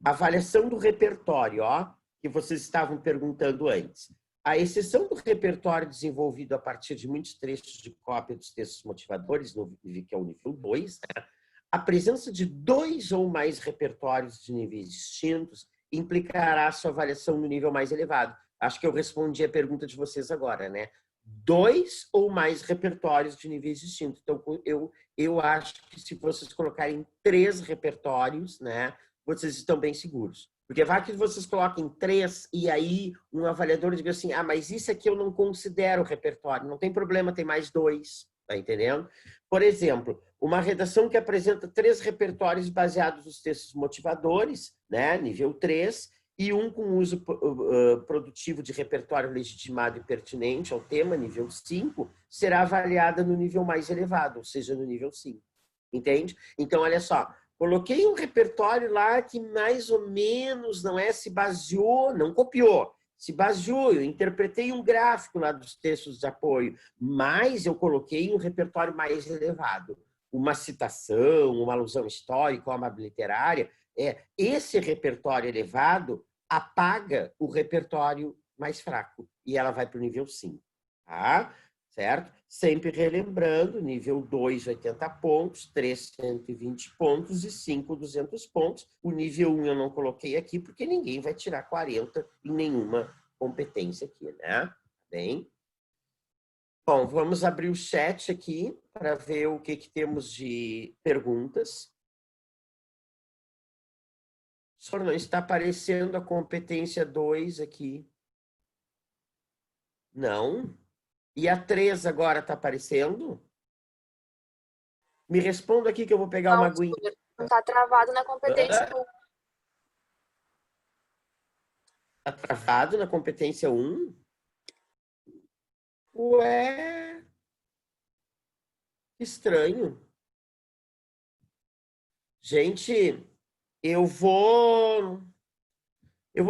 Avaliação do repertório, ó, que vocês estavam perguntando antes. A exceção do repertório desenvolvido a partir de muitos trechos de cópia dos textos motivadores, que é o nível 2, né? A presença de 2 ou mais repertórios de níveis distintos implicará a sua avaliação no nível mais elevado. Acho que eu respondi a pergunta de vocês agora, né? 2 ou mais repertórios de níveis distintos. Então, eu acho que se vocês colocarem 3 repertórios, né, vocês estão bem seguros. Porque vai que vocês coloquem 3 e aí um avaliador diga assim, mas isso aqui eu não considero repertório. Não tem problema, tem mais 2. Tá entendendo? Por exemplo, uma redação que apresenta 3 repertórios baseados nos textos motivadores, né, nível 3, e um com uso produtivo de repertório legitimado e pertinente ao tema, nível 5, será avaliada no nível mais elevado, ou seja, no nível 5. Entende? Então, olha só, coloquei um repertório lá que mais ou menos se baseou, não copiou, se baseou, eu interpretei um gráfico lá dos textos de apoio, mas eu coloquei um repertório mais elevado. Uma citação, uma alusão histórica, uma literária, esse repertório elevado apaga o repertório mais fraco e ela vai para o nível 5. Tá? Certo? Sempre relembrando, nível 2, 80 pontos, 3, 120 pontos e 5, 200 pontos. O nível 1 eu não coloquei aqui porque ninguém vai tirar 40 em nenhuma competência aqui, né? Bem? Bom, vamos abrir o chat aqui para ver o que temos de perguntas. Só não está aparecendo a competência 2 aqui. Não. E a 3 agora está aparecendo? Me responda aqui que eu vou pegar uma
Não,
aguinha.
não tá travado na competência 1.
Está travado na competência 1? Ué, que estranho. Gente, eu vou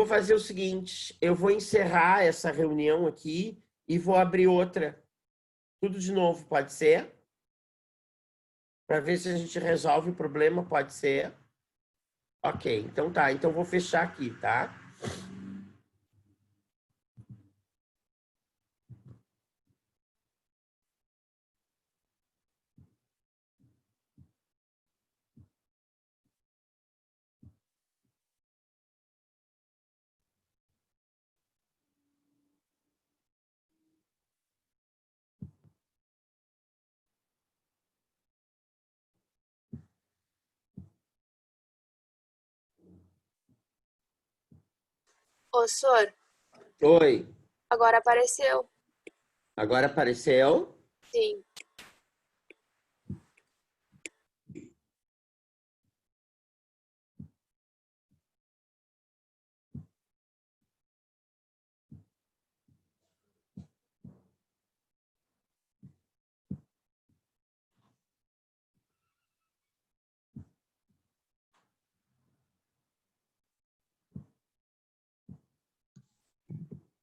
fazer o seguinte, eu vou encerrar essa reunião aqui e vou abrir outra. Tudo de novo, pode ser? Para ver se a gente resolve o problema, pode ser? Ok, então tá. Então vou fechar aqui, tá?
Ô, Sor,
Oi,
agora apareceu.
agora apareceu?
Sim.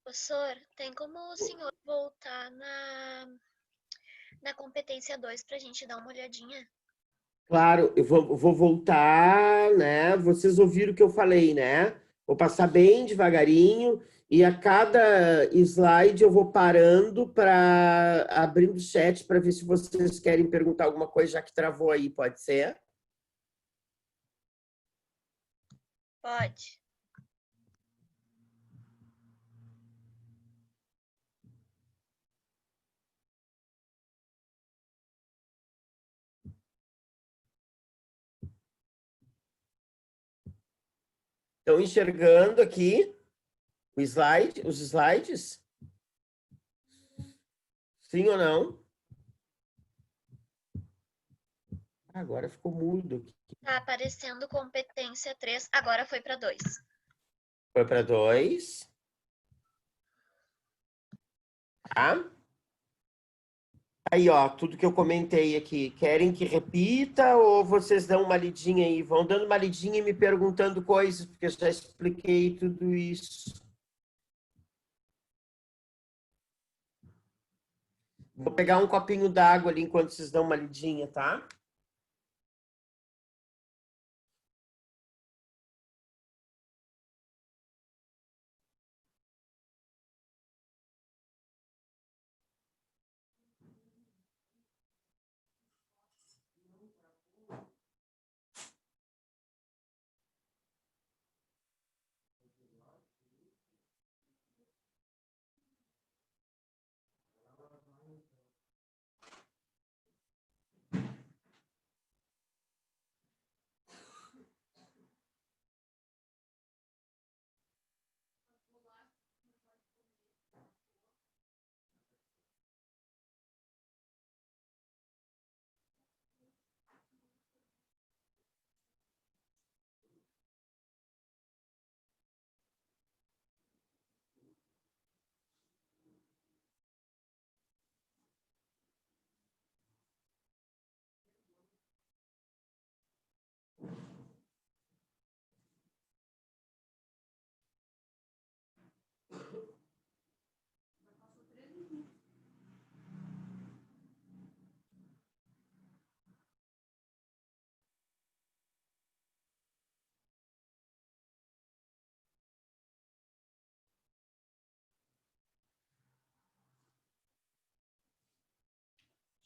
Professor, tem como o senhor voltar na competência 2 para a gente dar uma olhadinha?
Claro, eu vou voltar, né? Vocês ouviram o que eu falei, né? Vou passar bem devagarinho e a cada slide eu vou parando para abrir o chat para ver se vocês querem perguntar alguma coisa, já que travou aí, pode ser?
Pode.
Estão enxergando aqui os slides? Sim ou não? Agora ficou mudo aqui.
Tá aparecendo competência 3, agora foi para 2.
Foi para 2. Tá? Aí, ó, tudo que eu comentei aqui. Querem que repita ou vocês dão uma lidinha aí? Vão dando uma lidinha e me perguntando coisas, porque eu já expliquei tudo isso. Vou pegar um copinho d'água ali enquanto vocês dão uma lidinha, tá?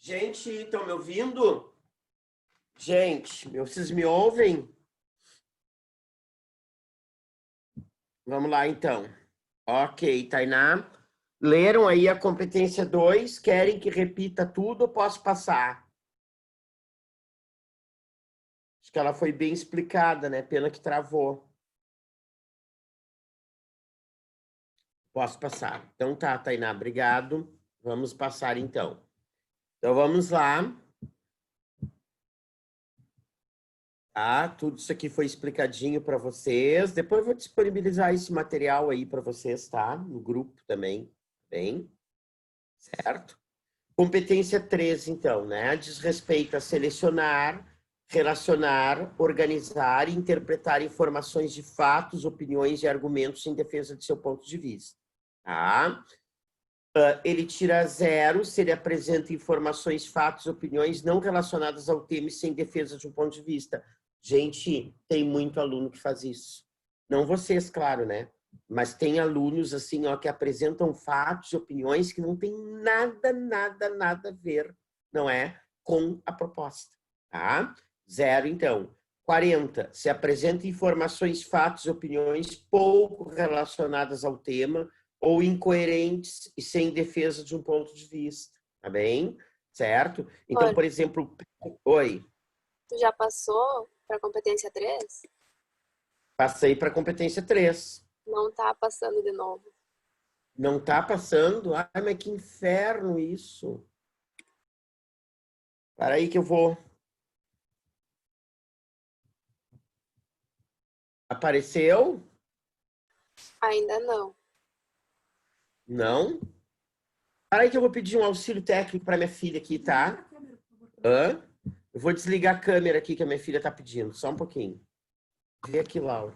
Gente, estão me ouvindo? Gente, vocês me ouvem? Vamos lá, então. Ok, Tainá. Leram aí a competência 2? Querem que repita tudo ou posso passar? Acho que ela foi bem explicada, né? Pena que travou. Posso passar. Então tá, Tainá, obrigado. Vamos passar, então. Então, vamos lá. Tá? Tudo isso aqui foi explicadinho para vocês. Depois eu vou disponibilizar esse material aí para vocês, tá? No grupo também, bem? Certo? Competência 3, então, né? Diz respeito a selecionar, relacionar, organizar e interpretar informações de fatos, opiniões e argumentos em defesa de seu ponto de vista. Tá? Ele tira 0 se ele apresenta informações, fatos, opiniões não relacionadas ao tema e sem defesa de um ponto de vista. Gente, tem muito aluno que faz isso. Não vocês, claro, né? Mas tem alunos assim, ó, que apresentam fatos e opiniões que não tem nada, nada, nada a ver, não é, com a proposta, tá? 0, então. 40, se apresenta informações, fatos e opiniões pouco relacionadas ao tema ou incoerentes e sem defesa de um ponto de vista, tá bem? Certo? Então,
Olha,
por exemplo, oi,
tu já passou para competência 3?
passei para a competência 3.
Não tá passando de novo.
Não tá passando? Ai, mas que inferno isso. Para aí que eu vou. Apareceu?
Ainda não.
Não? Para aí que eu vou pedir um auxílio técnico para minha filha aqui, tá? Hã? Eu vou desligar a câmera aqui que a minha filha tá pedindo. Só um pouquinho. Vê aqui, Laura.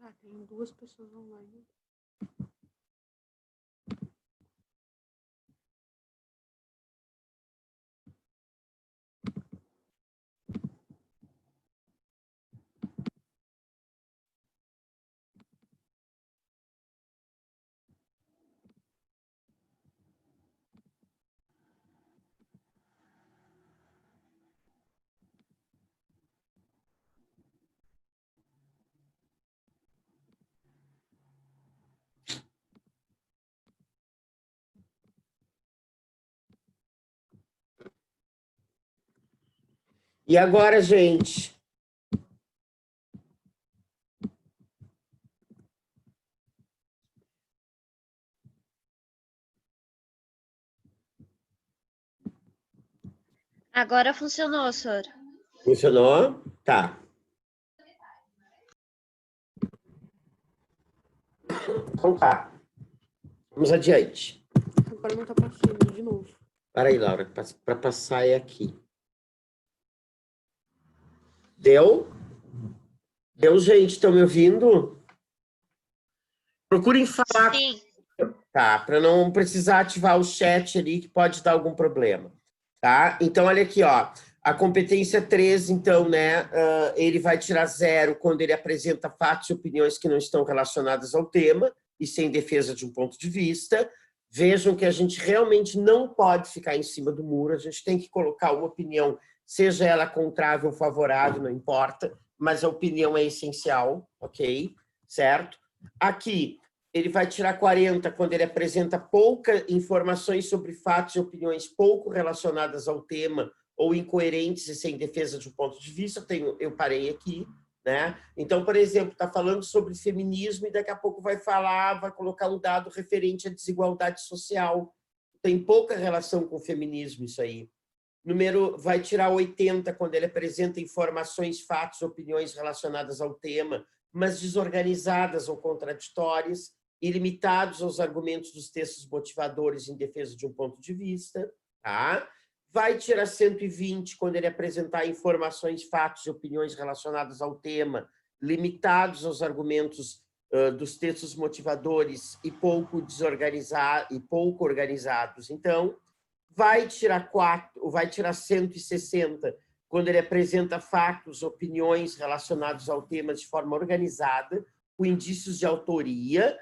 Ah, tem 2 pessoas online.
E agora, gente?
Agora funcionou, senhor.
Funcionou? Tá. Então tá. Vamos adiante.
Agora não tá passando de novo.
Para aí, Laura, para passar é aqui. Deu? Deu, gente? Estão me ouvindo? Procurem falar.
Sim.
Tá, para não precisar ativar o chat ali, que pode dar algum problema. Tá? Então, olha aqui, ó. A competência 3, então, né? Ele vai tirar 0 quando ele apresenta fatos e opiniões que não estão relacionadas ao tema e sem defesa de um ponto de vista. Vejam que a gente realmente não pode ficar em cima do muro, a gente tem que colocar uma opinião, seja ela contrável ou favorável, não importa, mas a opinião é essencial, ok? Certo? Aqui, ele vai tirar 40 quando ele apresenta poucas informações sobre fatos e opiniões pouco relacionadas ao tema ou incoerentes e sem defesa de um ponto de vista. Eu parei aqui, né? Então, por exemplo, está falando sobre feminismo e daqui a pouco vai colocar um dado referente à desigualdade social. Tem pouca relação com o feminismo isso aí. Vai tirar 80 quando ele apresenta informações, fatos, opiniões relacionadas ao tema, mas desorganizadas ou contraditórias, ilimitados aos argumentos dos textos motivadores em defesa de um ponto de vista. Tá? Vai tirar 120 quando ele apresentar informações, fatos e opiniões relacionadas ao tema, limitados aos argumentos dos textos motivadores e pouco organizados. Então, vai tirar 160 quando ele apresenta fatos, opiniões relacionados ao tema de forma organizada, com indícios de autoria,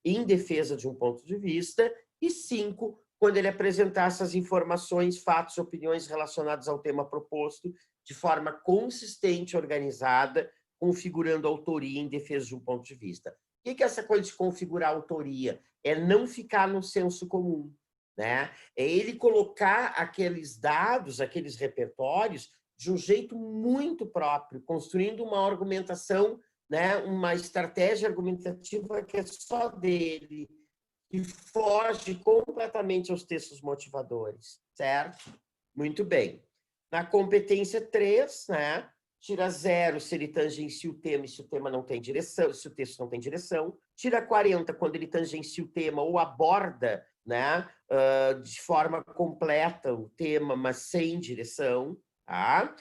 em defesa de um ponto de vista, e 5, quando ele apresentar essas informações, fatos, opiniões relacionados ao tema proposto de forma consistente e organizada, configurando autoria em defesa de um ponto de vista. O que é essa coisa de configurar autoria? É não ficar no senso comum. Né? É ele colocar aqueles dados, aqueles repertórios, de um jeito muito próprio, construindo uma argumentação, né? Uma estratégia argumentativa que é só dele, que foge completamente aos textos motivadores, certo? Muito bem. Na competência 3, né? Tira 0 se ele tangencia o tema e se o tema não tem direção, se o texto não tem direção. Tira 40 quando ele tangencia o tema ou aborda, né, de forma completa o tema, mas sem direção. Tá?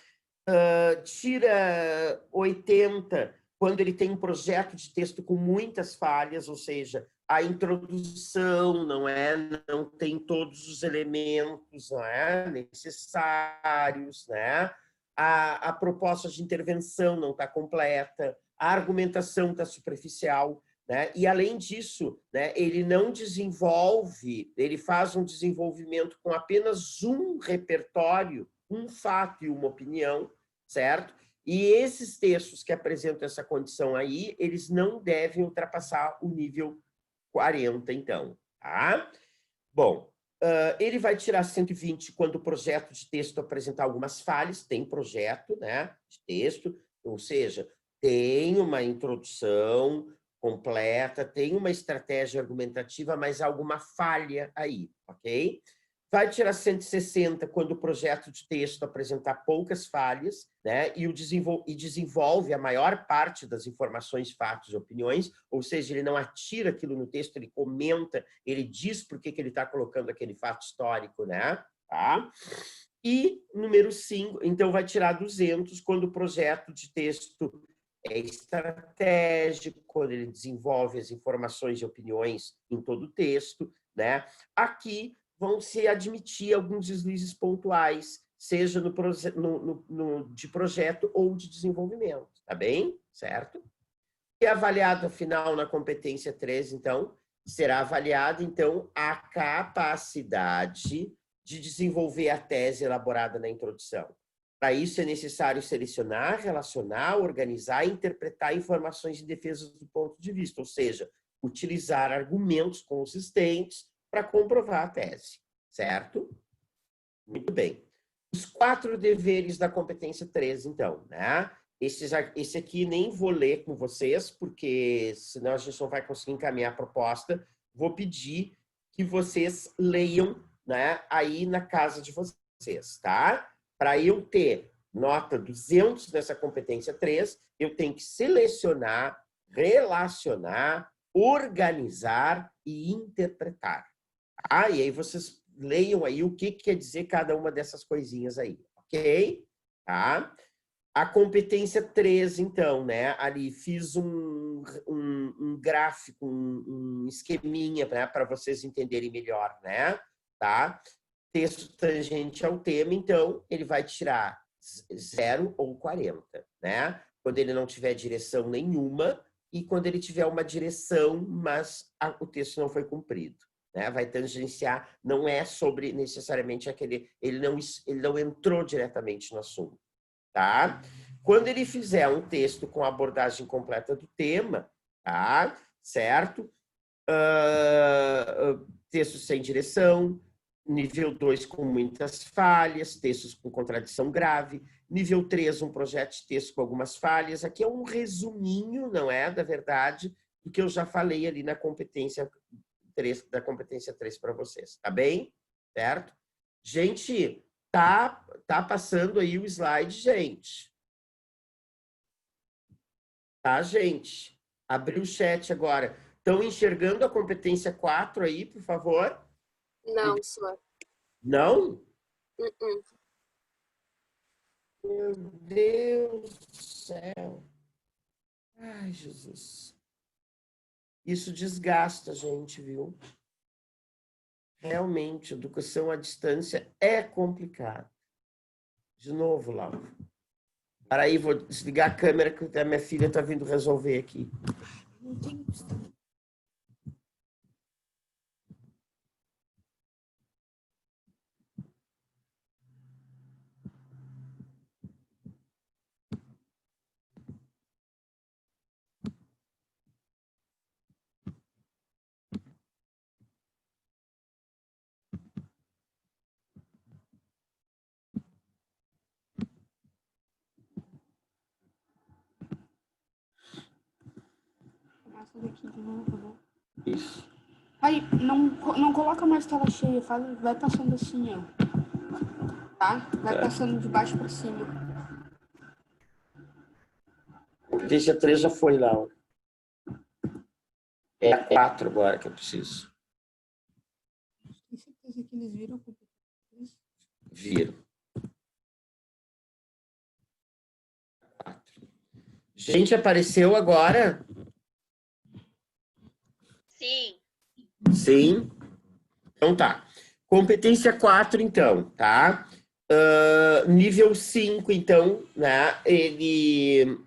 Tira 80 quando ele tem um projeto de texto com muitas falhas, ou seja, a introdução não tem todos os elementos, necessários, né? A proposta de intervenção não está completa, a argumentação está superficial, né? E, além disso, né, ele não desenvolve, ele faz um desenvolvimento com apenas um repertório, um fato e uma opinião, certo? E esses textos que apresentam essa condição aí, eles não devem ultrapassar o nível 40, então. Tá? Bom, ele vai tirar 120 quando o projeto de texto apresentar algumas falhas, tem projeto, né, de texto, ou seja, tem uma introdução completa, tem uma estratégia argumentativa, mas há alguma falha aí, ok? Vai tirar 160 quando o projeto de texto apresentar poucas falhas, né? E desenvolve a maior parte das informações, fatos e opiniões, ou seja, ele não atira aquilo no texto, ele comenta, ele diz por que ele está colocando aquele fato histórico, né? Tá? E número 5, então vai tirar 200 quando o projeto de texto é estratégico, quando ele desenvolve as informações e opiniões em todo o texto, né? Aqui vão se admitir alguns deslizes pontuais, seja de projeto ou de desenvolvimento, tá bem? Certo? E avaliado, afinal, na competência 3, então, será avaliada, então, a capacidade de desenvolver a tese elaborada na introdução. Para isso, é necessário selecionar, relacionar, organizar e interpretar informações em defesa do ponto de vista, ou seja, utilizar argumentos consistentes para comprovar a tese, certo? Muito bem. Os 4 deveres da competência 3, então, né? Esse aqui nem vou ler com vocês, porque senão a gente não vai conseguir encaminhar a proposta. Vou pedir que vocês leiam, né, aí na casa de vocês, tá? Para eu ter nota 200 nessa competência 3, eu tenho que selecionar, relacionar, organizar e interpretar. Tá? E aí vocês leiam aí o que quer dizer cada uma dessas coisinhas aí, ok? Tá? A competência 3, então, né? Ali fiz um gráfico, um esqueminha, né? Para vocês entenderem melhor, né? Tá? Texto tangente ao tema, então, ele vai tirar 0 ou 40, né? Quando ele não tiver direção nenhuma e quando ele tiver uma direção, mas o texto não foi cumprido, né? Vai tangenciar, não é sobre necessariamente aquele... Ele não entrou diretamente no assunto. Tá? Quando ele fizer um texto com a abordagem completa do tema, tá? Certo? Texto sem direção, nível 2 com muitas falhas, textos com contradição grave, nível 3 um projeto de texto com algumas falhas. Aqui é um resuminho, não é, da verdade, do que eu já falei ali na competência 3, da competência 3 para vocês, tá bem? Certo? Gente, tá passando aí o slide, gente. Tá, gente? Abri o chat agora. Estão enxergando a competência 4 aí, por favor?
Não, senhor.
Não?
Uh-uh.
Meu Deus do céu. Ai, Jesus. Isso desgasta a gente, viu? Realmente, educação à distância é complicado. De novo, Laura. Para aí, vou desligar a câmera que a minha filha está vindo resolver aqui.
Não tem... Essa daqui de novo, tá bom?
Isso.
Aí, não coloca mais tela cheia, vai passando assim, ó. Tá? Vai passando de baixo pra cima.
Competência 3 já foi, Laura. É a 4 agora que eu preciso.
Tem certeza que eles viram?
Viram. 4. Gente, apareceu agora?
Sim.
Sim. Então tá. Competência 4, então, tá? Nível 5, então, né? Ele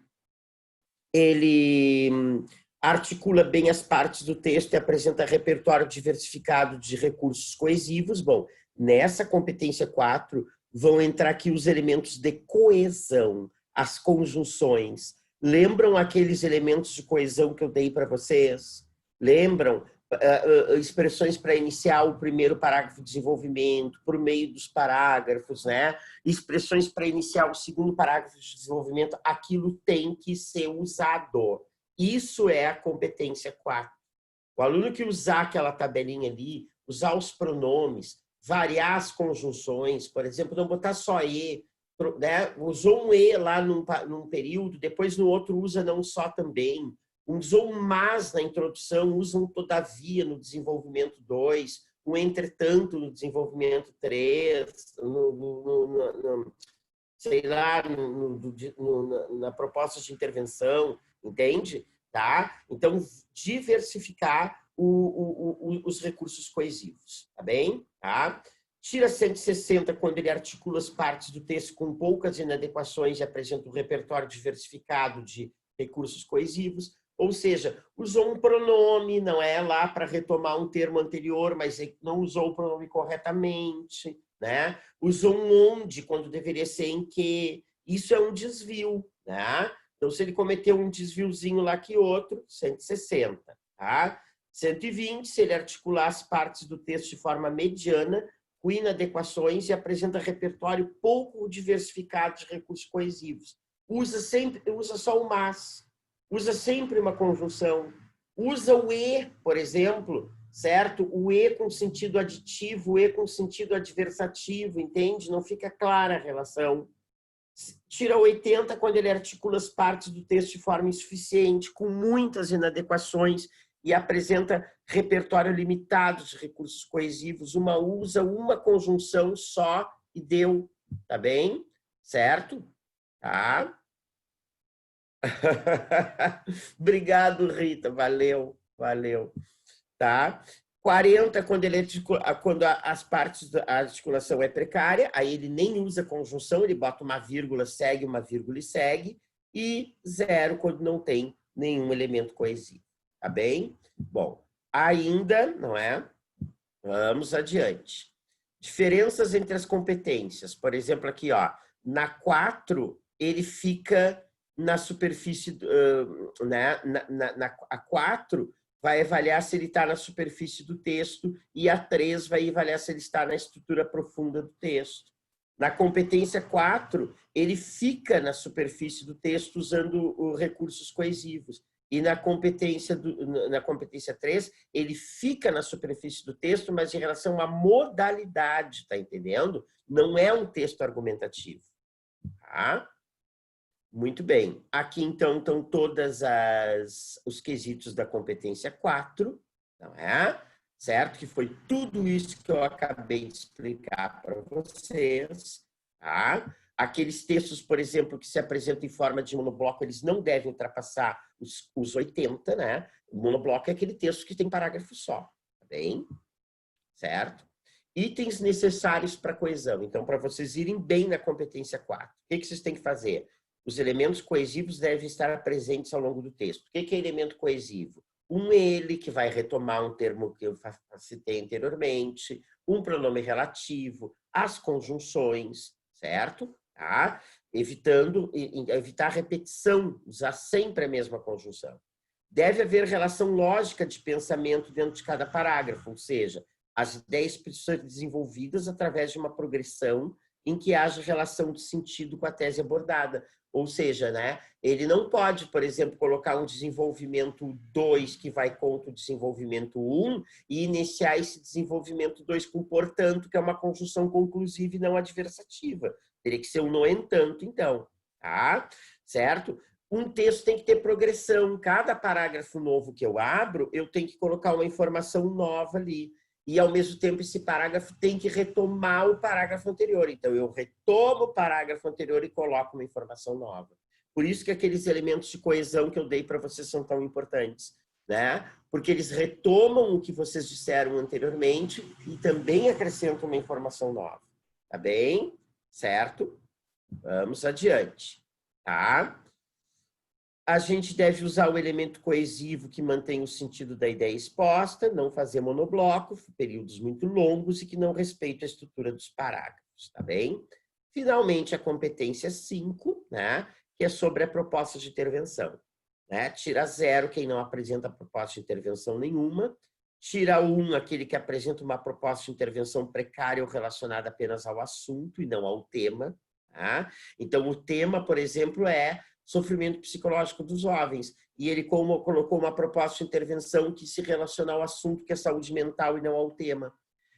articula bem as partes do texto e apresenta repertório diversificado de recursos coesivos. Bom, nessa competência 4 vão entrar aqui os elementos de coesão, as conjunções. Lembram aqueles elementos de coesão que eu dei para vocês? Lembram? Expressões para iniciar o primeiro parágrafo de desenvolvimento, por meio dos parágrafos, né? Expressões para iniciar o segundo parágrafo de desenvolvimento, aquilo tem que ser usado. Isso é a competência 4. O aluno que usar aquela tabelinha ali, usar os pronomes, variar as conjunções, por exemplo, não botar só e, né? Usou um e lá num período, depois no outro usa não só também. Usou um mas na introdução, usa um todavia no desenvolvimento 2, um entretanto no desenvolvimento 3, sei lá, na proposta de intervenção, entende? Tá? Então, diversificar os recursos coesivos, tá bem? Tá? Tira 160 quando ele articula as partes do texto com poucas inadequações e apresenta um repertório diversificado de recursos coesivos, ou seja, usou um pronome, não é lá para retomar um termo anterior, mas não usou o pronome corretamente, né? Usou um onde quando deveria ser em que. Isso é um desvio, né? Então, se ele cometeu um desviozinho lá que outro, 160, tá? 120, se ele articular as partes do texto de forma mediana, com inadequações e apresenta repertório pouco diversificado de recursos coesivos. Usa só o mas, usa sempre uma conjunção, usa o e, por exemplo, certo? O e com sentido aditivo, o e com sentido adversativo, entende? Não fica clara a relação. Tira 80 quando ele articula as partes do texto de forma insuficiente, com muitas inadequações e apresenta repertório limitado de recursos coesivos. Usa uma conjunção só e deu, tá bem? Certo? Tá? Obrigado, Rita. Valeu, valeu. Tá? 40, quando as partes da articulação é precária, aí ele nem usa conjunção, ele bota uma vírgula e segue. E 0 quando não tem nenhum elemento coesivo. Tá bem? Bom, ainda, não é? Vamos adiante. Diferenças entre as competências. Por exemplo, aqui, ó, na 4, ele fica na superfície, né? A 4 vai avaliar se ele está na superfície do texto e a 3 vai avaliar se ele está na estrutura profunda do texto. Na competência 4, ele fica na superfície do texto usando recursos coesivos. E na competência 3, ele fica na superfície do texto, mas em relação à modalidade, tá entendendo? Não é um texto argumentativo. Tá? Muito bem. Aqui, então, estão todos os quesitos da competência 4, não é? Certo? Que foi tudo isso que eu acabei de explicar para vocês. Tá? Aqueles textos, por exemplo, que se apresentam em forma de monobloco, eles não devem ultrapassar os 80, né? O monobloco é aquele texto que tem parágrafo só, tá bem? Certo? Itens necessários para coesão. Então, para vocês irem bem na competência 4, o que vocês têm que fazer? Os elementos coesivos devem estar presentes ao longo do texto. O que é elemento coesivo? Um ele, que vai retomar um termo que eu citei anteriormente, um pronome relativo, as conjunções, certo? Tá? Evitar repetição, usar sempre a mesma conjunção. Deve haver relação lógica de pensamento dentro de cada parágrafo, ou seja, as ideias precisam ser desenvolvidas através de uma progressão em que haja relação de sentido com a tese abordada. Ou seja, né, ele não pode, por exemplo, colocar um desenvolvimento 2 que vai contra o desenvolvimento 1 e iniciar esse desenvolvimento 2 com portanto, que é uma conjunção conclusiva e não adversativa. Teria que ser um no entanto, então. Tá? Certo? Um texto tem que ter progressão. Cada parágrafo novo que eu abro, eu tenho que colocar uma informação nova ali. E, ao mesmo tempo, esse parágrafo tem que retomar o parágrafo anterior. Então, eu retomo o parágrafo anterior e coloco uma informação nova. Por isso que aqueles elementos de coesão que eu dei para vocês são tão importantes, né? Porque eles retomam o que vocês disseram anteriormente e também acrescentam uma informação nova. Tá bem? Certo? Vamos adiante. Tá? A gente deve usar o elemento coesivo que mantém o sentido da ideia exposta, não fazer monobloco, períodos muito longos e que não respeita a estrutura dos parágrafos, tá bem? Finalmente, a competência 5, né, que é sobre a proposta de intervenção. Né? Tira 0 quem não apresenta proposta de intervenção nenhuma, tira 1 aquele que apresenta uma proposta de intervenção precária ou relacionada apenas ao assunto e não ao tema. Tá? Então, o tema, por exemplo, é sofrimento psicológico dos jovens. E ele colocou uma proposta de intervenção que se relaciona ao assunto, que é saúde mental, e não ao tema.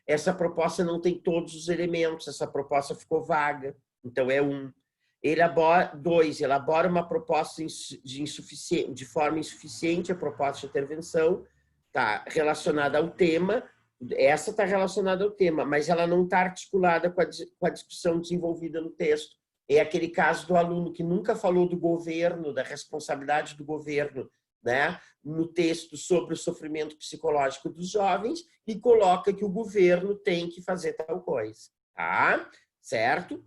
Essa proposta não tem todos os elementos, essa proposta ficou vaga. Então, é 1. 2, elabora uma proposta de forma insuficiente a proposta de intervenção, está relacionada ao tema, essa está relacionada ao tema, mas ela não está articulada com a discussão desenvolvida no texto. É aquele caso do aluno que nunca falou do governo, da responsabilidade do governo, né, no texto sobre o sofrimento psicológico dos jovens e coloca que o governo tem que fazer tal coisa, tá? Certo?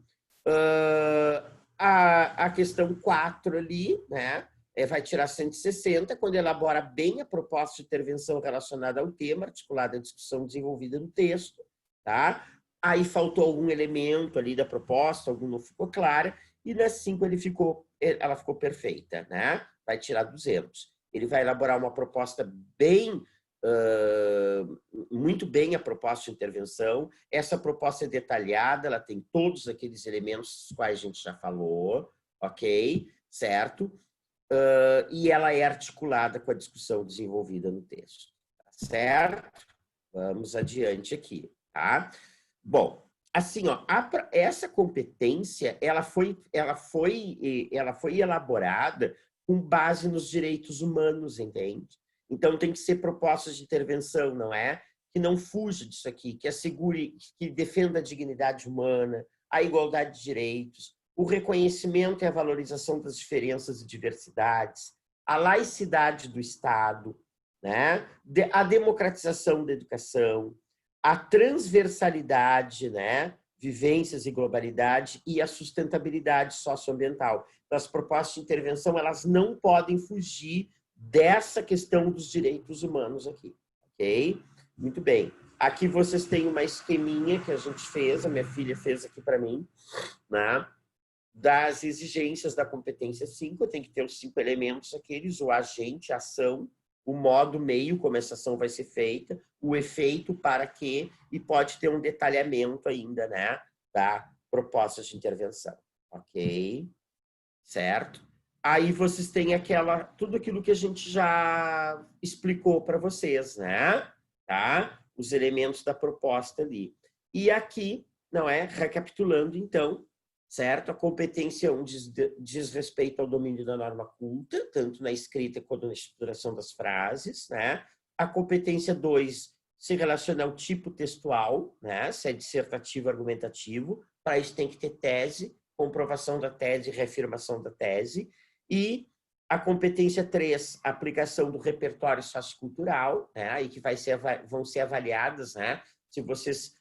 A questão 4 ali, né, vai tirar 160 quando elabora bem a proposta de intervenção relacionada ao tema, articulada à discussão desenvolvida no texto, tá? Aí faltou algum elemento ali da proposta, algum não ficou clara, e nas 5 ela ficou perfeita, né? Vai tirar 200. Ele vai elaborar uma proposta muito bem a proposta de intervenção. Essa proposta é detalhada, ela tem todos aqueles elementos dos quais a gente já falou, ok? Certo? E ela é articulada com a discussão desenvolvida no texto, tá certo? Vamos adiante aqui, tá? Bom, assim, ó, essa competência ela foi elaborada com base nos direitos humanos, entende? Então tem que ser propostas de intervenção, não é? Que não fuja disso aqui, que assegure, que defenda a dignidade humana, a igualdade de direitos, o reconhecimento e a valorização das diferenças e diversidades, a laicidade do Estado, né? A democratização da educação, a transversalidade, né? Vivências e globalidade e a sustentabilidade socioambiental. Então, as propostas de intervenção elas não podem fugir dessa questão dos direitos humanos aqui, ok? Muito bem. Aqui vocês têm uma esqueminha que a gente fez, a minha filha fez aqui para mim, né? Das exigências da competência 5, tem que ter os 5 elementos aqueles, o agente, a ação, o modo, meio, como essa ação vai ser feita, o efeito, para quê, e pode ter um detalhamento ainda, né, da proposta de intervenção, ok? Certo? Aí vocês têm tudo aquilo que a gente já explicou para vocês, né? Tá? Os elementos da proposta ali. E aqui, não é? Recapitulando, então, certo? A competência 1 diz respeito ao domínio da norma culta, tanto na escrita quanto na estruturação das frases, né? A competência 2 se relaciona ao tipo textual, né? Se é dissertativo, argumentativo. Para isso tem que ter tese, comprovação da tese e reafirmação da tese. E a competência 3, aplicação do repertório sociocultural, né? Aí que vão ser avaliadas, né? Se vocês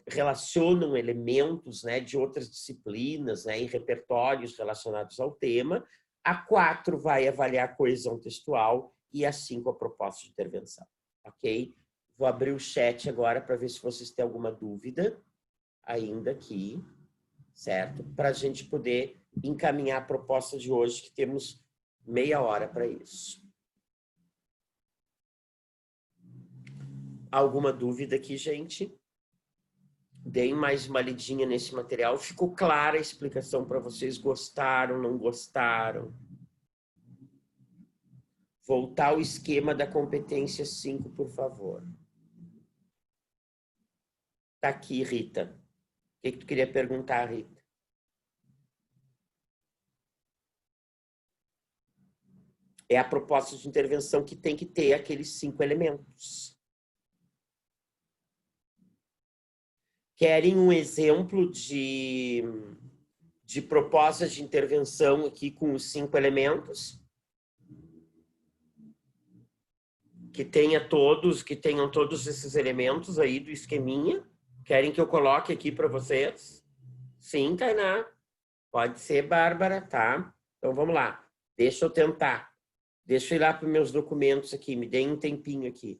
relacionam elementos, né, de outras disciplinas, né, em repertórios relacionados ao tema. A 4 vai avaliar a coesão textual e a 5 a proposta de intervenção. Ok? Vou abrir o chat agora para ver se vocês têm alguma dúvida ainda aqui, certo? Para a gente poder encaminhar a proposta de hoje, que temos meia hora para isso. Alguma dúvida aqui, gente? Deem mais uma lidinha nesse material. Ficou clara a explicação para vocês? Gostaram, não gostaram? Voltar ao esquema da competência 5, por favor. Está aqui, Rita. O que tu queria perguntar, Rita? É a proposta de intervenção que tem que ter aqueles 5 elementos. Querem um exemplo de propostas de intervenção aqui com os 5 elementos? Que tenham todos esses elementos aí do esqueminha? Querem que eu coloque aqui para vocês? Sim, Tainá. Pode ser, Bárbara, tá? Então vamos lá. Deixa eu tentar. Deixa eu ir lá para os meus documentos aqui. Me deem um tempinho aqui.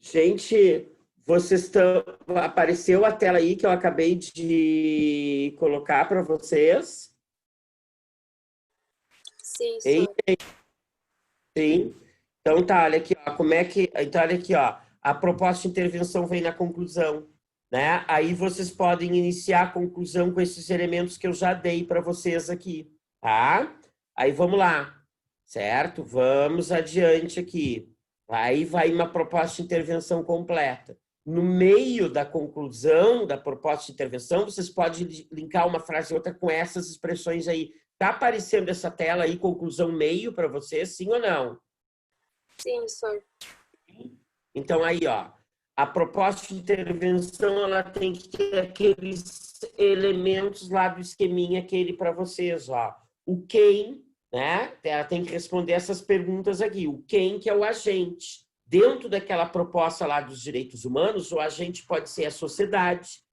Gente, vocês estão... Apareceu a tela aí que eu acabei de colocar para vocês?
Sim,
Ei,
senhor.
sim. Então tá, olha aqui, ó, como é que... Então, olha aqui, ó, a proposta de intervenção vem na conclusão, né? Aí vocês podem iniciar a conclusão com esses elementos que eu já dei para vocês aqui, tá? Aí vamos lá, certo? Vamos adiante aqui. Aí vai uma proposta de intervenção completa. No meio da conclusão da proposta de intervenção, vocês podem linkar uma frase e outra com essas expressões aí. Tá aparecendo essa tela aí, conclusão meio para vocês, sim ou não?
Sim, senhor.
Então, aí, ó, a proposta de intervenção ela tem que ter aqueles elementos lá do esqueminha aquele para vocês, ó. O quem, né? Ela tem que responder essas perguntas aqui. O quem que é o agente. Dentro daquela proposta lá dos direitos humanos, o agente pode ser a sociedade,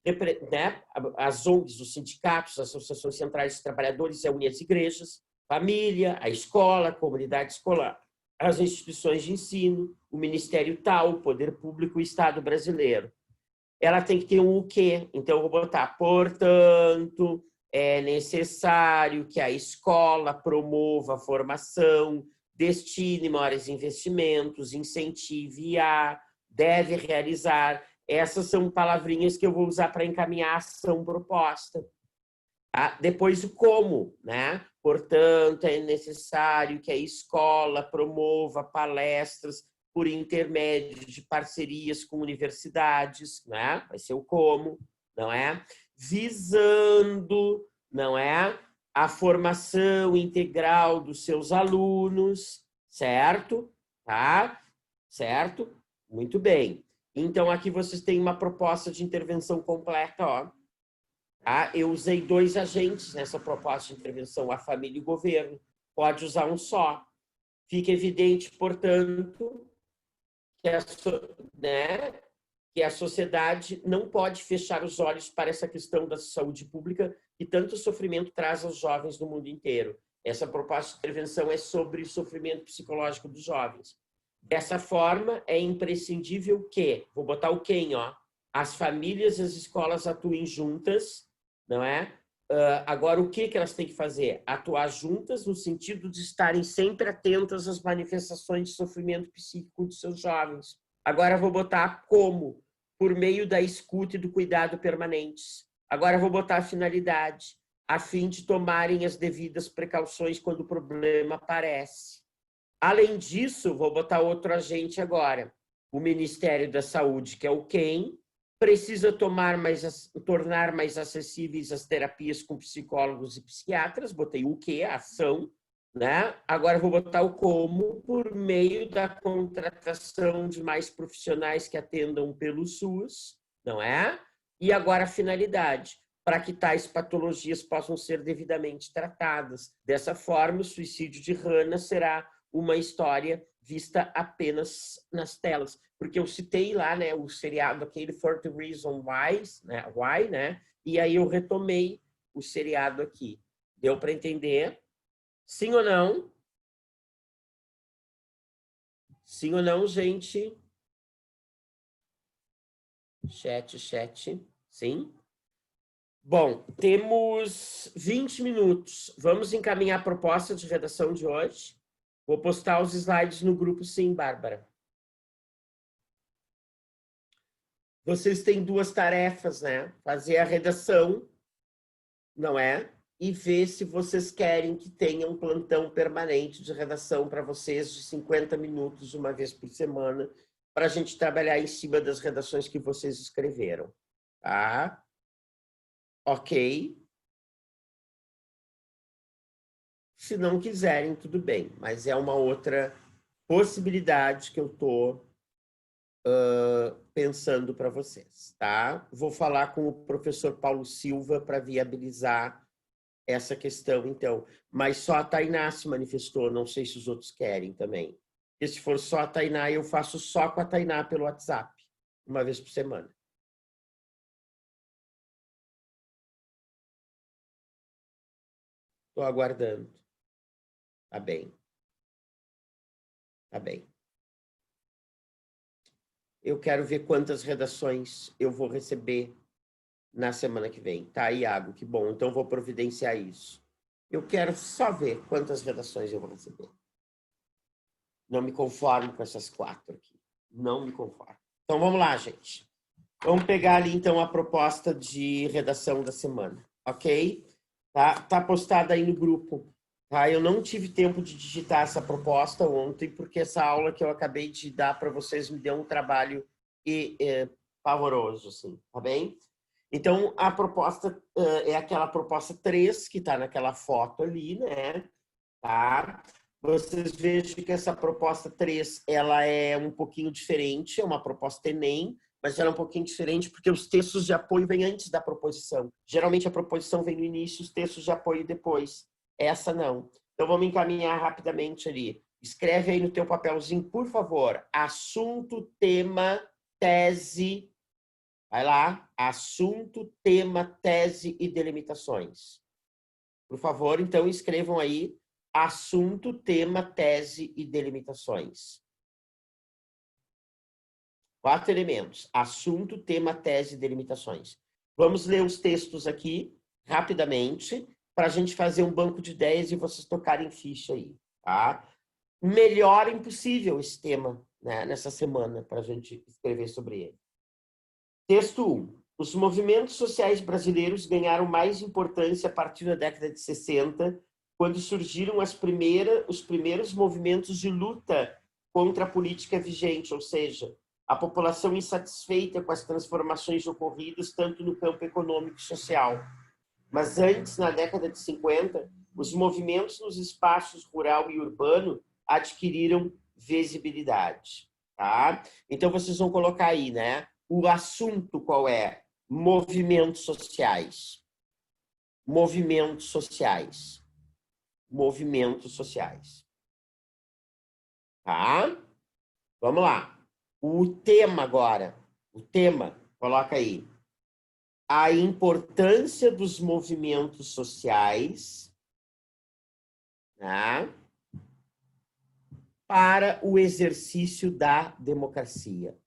né? As ONGs, os sindicatos, as associações centrais de trabalhadores, as igrejas, família, a escola, a comunidade escolar, as instituições de ensino, o Ministério tal, o Poder Público, o Estado brasileiro. Ela tem que ter um o quê? Então, eu vou botar, portanto, é necessário que a escola promova a formação, destine maiores investimentos, incentive a, deve realizar. Essas são palavrinhas que eu vou usar para encaminhar a ação proposta. Tá? Depois, o como, né? Portanto, é necessário que a escola promova palestras por intermédio de parcerias com universidades, né? Vai ser o como, não é? Visando, não é? A formação integral dos seus alunos, certo? Tá? Certo? Muito bem. Então, aqui vocês têm uma proposta de intervenção completa, ó. Tá? Eu usei 2 agentes nessa proposta de intervenção, a família e o governo. Pode usar um só. Fica evidente, portanto, que né, que a sociedade não pode fechar os olhos para essa questão da saúde pública que tanto sofrimento traz aos jovens do mundo inteiro. Essa proposta de intervenção é sobre o sofrimento psicológico dos jovens. Dessa forma, é imprescindível que, vou botar o quem, ó, as famílias e as escolas atuem juntas, não é? Agora, o que elas têm que fazer? Atuar juntas no sentido de estarem sempre atentas às manifestações de sofrimento psíquico dos seus jovens. Agora, vou botar como? Por meio da escuta e do cuidado permanentes. Agora, vou botar a finalidade, a fim de tomarem as devidas precauções quando o problema aparece. Além disso, vou botar outro agente agora. O Ministério da Saúde, que é o quem, precisa tornar mais acessíveis as terapias com psicólogos e psiquiatras. Botei o que, a ação, né? Agora vou botar o como, por meio da contratação de mais profissionais que atendam pelo SUS, não é? E agora a finalidade, para que tais patologias possam ser devidamente tratadas. Dessa forma, o suicídio de Hannah será uma história vista apenas nas telas. Porque eu citei lá, né, o seriado aquele 40 Reasons Why, né? E aí eu retomei o seriado aqui. Deu para entender? Sim ou não? Sim ou não, gente? Chat. Sim? Bom, temos 20 minutos. Vamos encaminhar a proposta de redação de hoje. Vou postar os slides no grupo, sim, Bárbara. Vocês têm 2 tarefas, né? Fazer a redação, não é? E ver se vocês querem que tenha um plantão permanente de redação para vocês de 50 minutos, uma vez por semana, para a gente trabalhar em cima das redações que vocês escreveram. Tá? Ok? Se não quiserem, tudo bem, mas é uma outra possibilidade que eu estou pensando para vocês, tá? Vou falar com o professor Paulo Silva para viabilizar essa questão, então. Mas só a Tainá se manifestou, não sei se os outros querem também. E se for só a Tainá, eu faço só com a Tainá pelo WhatsApp, uma vez por semana. Estou aguardando. Tá bem. Tá bem. eu quero ver quantas redações eu vou receber na semana que vem. Tá, Iago, que bom. Então, vou providenciar isso. Eu quero só ver quantas redações eu vou receber. Não me conformo com essas 4 aqui. Não me conformo. Então, vamos lá, gente. Vamos pegar ali, então, a proposta de redação da semana. Ok? Tá postada aí no grupo. Tá? Eu não tive tempo de digitar essa proposta ontem, porque essa aula que eu acabei de dar para vocês me deu um trabalho pavoroso, assim, tá bem? Então, a proposta é aquela proposta 3, que está naquela foto ali, né? Tá? Vocês vejam que essa proposta 3, ela é um pouquinho diferente, é uma proposta Enem, mas ela é um pouquinho diferente porque os textos de apoio vêm antes da proposição. Geralmente a proposição vem no início, os textos de apoio depois. Essa não. Então vamos encaminhar rapidamente ali. Escreve aí no teu papelzinho, por favor, assunto, tema, tese. Vai lá, assunto, tema, tese e delimitações. Por favor, então escrevam aí assunto, tema, tese e delimitações. 4 elementos. Assunto, tema, tese e delimitações. Vamos ler os textos aqui, rapidamente, para a gente fazer um banco de ideias e vocês tocarem ficha aí. Tá? Melhor impossível esse tema, né, nessa semana, para a gente escrever sobre ele. Texto 1. Os movimentos sociais brasileiros ganharam mais importância a partir da década de 60, quando surgiram os primeiros movimentos de luta contra a política vigente, ou seja, a população insatisfeita com as transformações ocorridas tanto no campo econômico e social. Mas antes, na década de 50, os movimentos nos espaços rural e urbano adquiriram visibilidade. Tá? Então, vocês vão colocar aí, né? O assunto qual é? Movimentos sociais. Movimentos sociais. Movimentos sociais. Tá? Vamos lá. O tema agora. O tema, coloca aí. A importância dos movimentos sociais, tá? Para o exercício da democracia.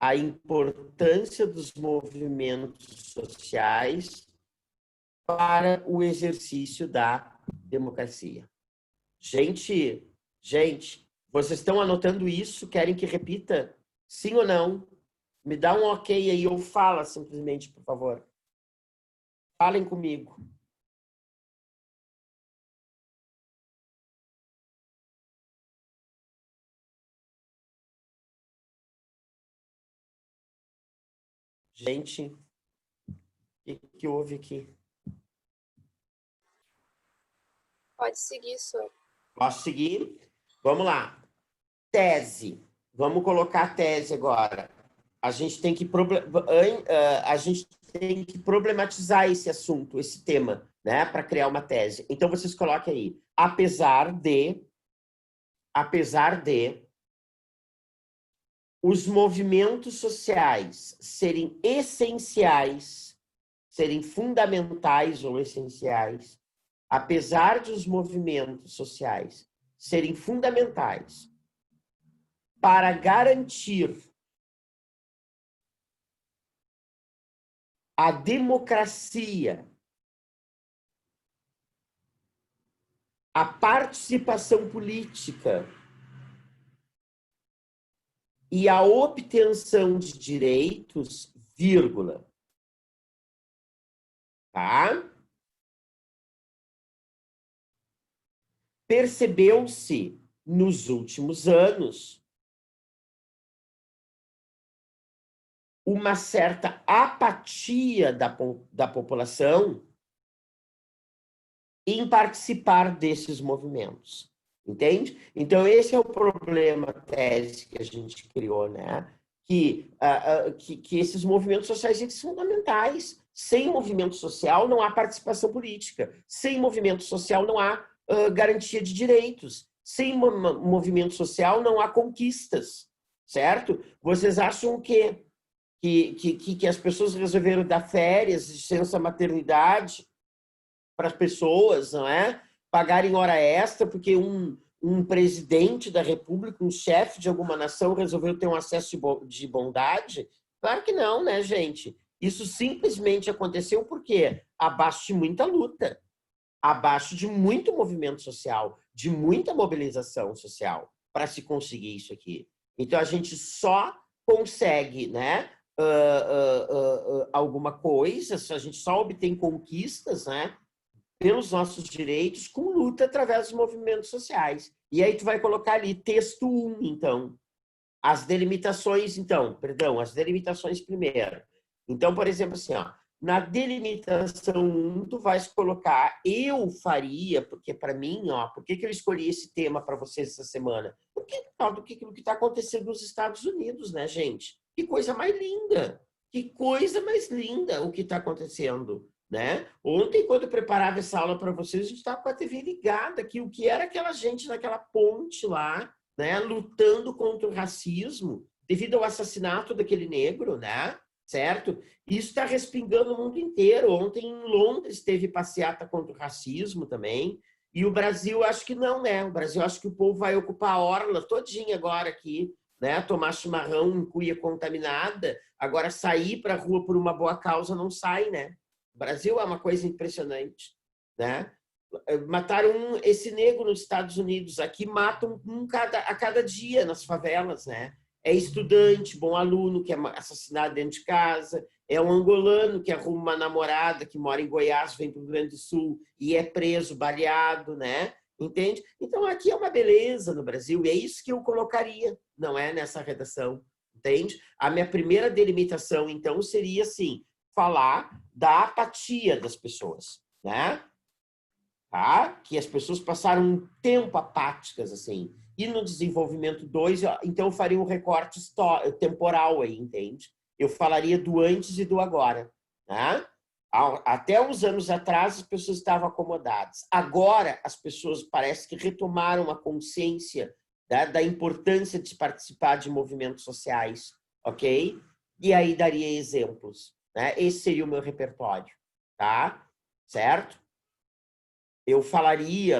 A importância dos movimentos sociais para o exercício da democracia. Gente, vocês estão anotando isso? Querem que repita? Sim ou não? Me dá um ok aí ou fala simplesmente, por favor. Falem comigo. Gente, o que houve aqui?
Pode seguir, senhor.
Posso seguir? Vamos lá. Tese. Vamos colocar a tese agora. A gente tem que problematizar esse assunto, esse tema, né, para criar uma tese. Então, vocês coloquem aí. Apesar de os movimentos sociais serem essenciais, serem fundamentais ou essenciais, apesar de os movimentos sociais serem fundamentais para garantir a democracia, a participação política e a obtenção de direitos, vírgula. Tá? Percebeu-se nos últimos anos uma certa apatia da população em participar desses movimentos. Entende? Então, esse é o problema tese que a gente criou, né? Que esses movimentos sociais eles são fundamentais. Sem movimento social não há participação política. Sem movimento social não há garantia de direitos. Sem movimento social não há conquistas, certo? Vocês acham que as pessoas resolveram dar férias, licença maternidade para as pessoas, não é? Pagarem hora extra, porque um um presidente da República, um chefe de alguma nação resolveu ter um acesso de bondade? Claro que não, né, gente? Isso simplesmente aconteceu porque abaixo de muita luta, abaixo de muito movimento social, de muita mobilização social para se conseguir isso aqui. Então, a gente só consegue, né, alguma coisa, a gente só obtém conquistas, né, pelos nossos direitos com luta através dos movimentos sociais. E aí tu vai colocar ali texto 1, então. As delimitações, então, perdão, as delimitações primeiro. Então, por exemplo, assim, ó, na delimitação 1, tu vais colocar, eu faria, porque para mim, ó, por que eu escolhi esse tema para vocês essa semana? Porque do que está acontecendo nos Estados Unidos, né, gente? Que coisa mais linda! Que coisa mais linda o que está acontecendo, né? Ontem, quando eu preparava essa aula para vocês, a gente estava com a TV ligada aqui, o que era aquela gente naquela ponte lá, né, lutando contra o racismo, devido ao assassinato daquele negro, né? Certo? Isso está respingando no mundo inteiro. Ontem, em Londres, teve passeata contra o racismo também. E o Brasil, acho que não, né? O Brasil, acho que o povo vai ocupar a orla todinha agora aqui, né? Tomar chimarrão em cuia contaminada. Agora, sair para a rua por uma boa causa não sai, né? O Brasil é uma coisa impressionante, né? Mataram esse negro nos Estados Unidos. Aqui matam a cada dia nas favelas, né? É estudante, bom aluno, que é assassinado dentro de casa. É um angolano que arruma uma namorada que mora em Goiás, vem para o Rio Grande do Sul e é preso, baleado, né? Entende? Então, aqui é uma beleza no Brasil e é isso que eu colocaria, não é? Nessa redação, entende? A minha primeira delimitação, então, seria, assim, falar da apatia das pessoas, né? Tá? Que as pessoas passaram um tempo apáticas, assim. E no desenvolvimento 2, então eu faria um recorte temporal aí, entende? Eu falaria do antes e do agora. Né? Até uns anos atrás, as pessoas estavam acomodadas. Agora, as pessoas parece que retomaram a consciência, né, da importância de participar de movimentos sociais, ok? E aí daria exemplos. Né? Esse seria o meu repertório, tá? Certo? Eu falaria,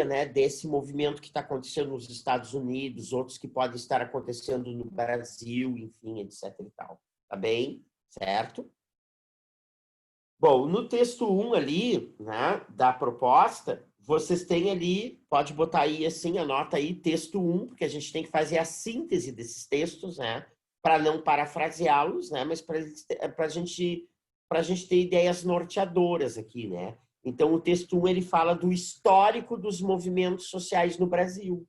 né, desse movimento que está acontecendo nos Estados Unidos, outros que podem estar acontecendo no Brasil, enfim, etc. e tal. Tá bem? Certo? Bom, no texto 1 ali, né, da proposta, vocês têm ali, pode botar aí assim, anota aí, texto 1, porque a gente tem que fazer a síntese desses textos, né, para não parafraseá-los, né, mas para a gente ter ideias norteadoras aqui, né? Então, o texto 1, ele fala do histórico dos movimentos sociais no Brasil.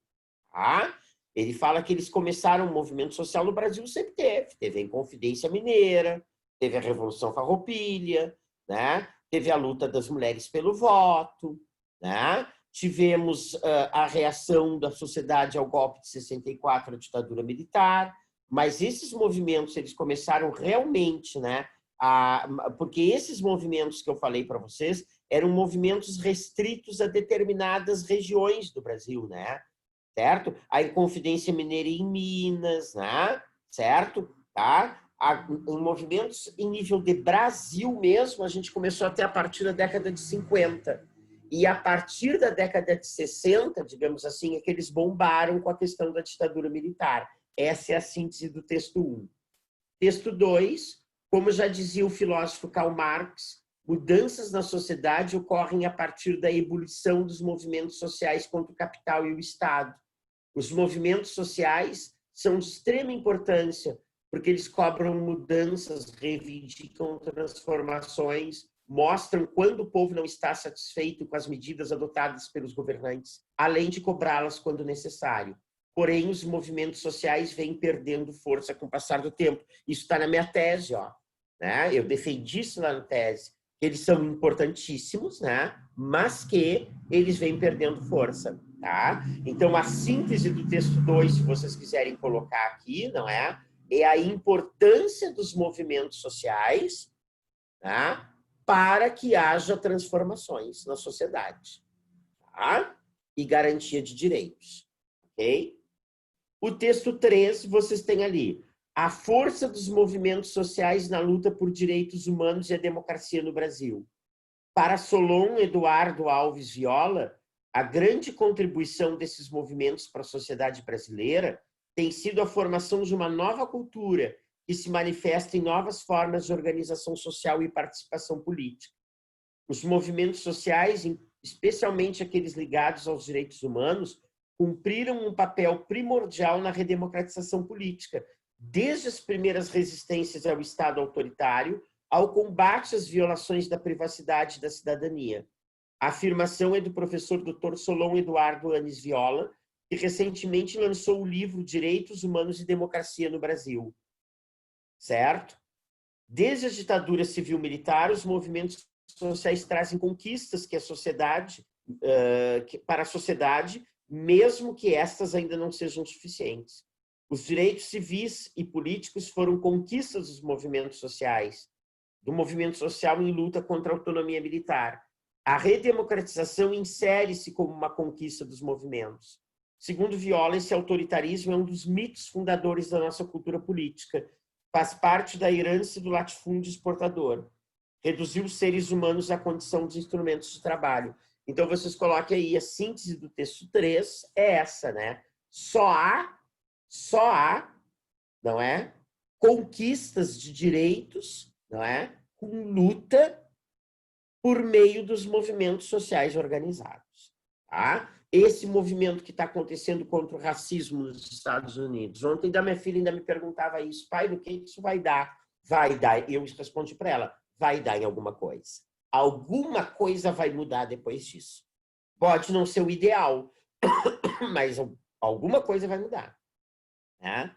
Tá? Ele fala que eles começaram o movimento social no Brasil, sempre teve. Teve a Inconfidência Mineira, teve a Revolução Farroupilha, né? Teve a luta das mulheres pelo voto, né? Tivemos a reação da sociedade ao golpe de 64, a ditadura militar, mas esses movimentos, eles começaram realmente, né? Porque esses movimentos que eu falei para vocês eram movimentos restritos a determinadas regiões do Brasil, né? Certo? A Inconfidência Mineira em Minas, né? Certo? Tá? Em movimentos em nível de Brasil mesmo, a gente começou até a partir da década de 50. E a partir da década de 60, digamos assim, é que eles bombaram com a questão da ditadura militar. Essa é a síntese do texto 1. Texto 2, como já dizia o filósofo Karl Marx, mudanças na sociedade ocorrem a partir da ebulição dos movimentos sociais contra o capital e o Estado. Os movimentos sociais são de extrema importância, porque eles cobram mudanças, reivindicam transformações, mostram quando o povo não está satisfeito com as medidas adotadas pelos governantes, além de cobrá-las quando necessário. Porém, os movimentos sociais vêm perdendo força com o passar do tempo. Isso está na minha tese, ó. Né? Eu defendi isso lá na tese. Eles são importantíssimos, né? Mas que eles vêm perdendo força. Tá? Então, a síntese do texto 2, se vocês quiserem colocar aqui, não é? É a importância dos movimentos sociais, tá? Para que haja transformações na sociedade, tá? E garantia de direitos, ok? O texto 3, vocês têm ali a força dos movimentos sociais na luta por direitos humanos e a democracia no Brasil. Para Solon Eduardo Alves Viola, a grande contribuição desses movimentos para a sociedade brasileira tem sido a formação de uma nova cultura que se manifesta em novas formas de organização social e participação política. Os movimentos sociais, especialmente aqueles ligados aos direitos humanos, cumpriram um papel primordial na redemocratização política, desde as primeiras resistências ao Estado autoritário ao combate às violações da privacidade e da cidadania. A afirmação é do professor Dr. Solon Eduardo Anis Viola, que recentemente lançou o livro Direitos Humanos e Democracia no Brasil. Certo? Desde a ditadura civil-militar, os movimentos sociais trazem conquistas que a sociedade, para a sociedade, mesmo que estas ainda não sejam suficientes. Os direitos civis e políticos foram conquistas dos movimentos sociais, do movimento social em luta contra a autonomia militar. A redemocratização insere-se como uma conquista dos movimentos. Segundo Viola, esse autoritarismo é um dos mitos fundadores da nossa cultura política. Faz parte da herança do latifúndio exportador. Reduzir os seres humanos à condição de instrumentos de trabalho. Então, vocês coloquem aí a síntese do texto 3, é essa, né? Só há, não é? Conquistas de direitos, não é? Com luta por meio dos movimentos sociais organizados, tá? Esse movimento que está acontecendo contra o racismo nos Estados Unidos. Ontem da minha filha ainda me perguntava isso, pai, do que isso vai dar? Vai dar, eu respondi para ela, vai dar em alguma coisa. Alguma coisa vai mudar depois disso. Pode não ser o ideal, mas alguma coisa vai mudar, né?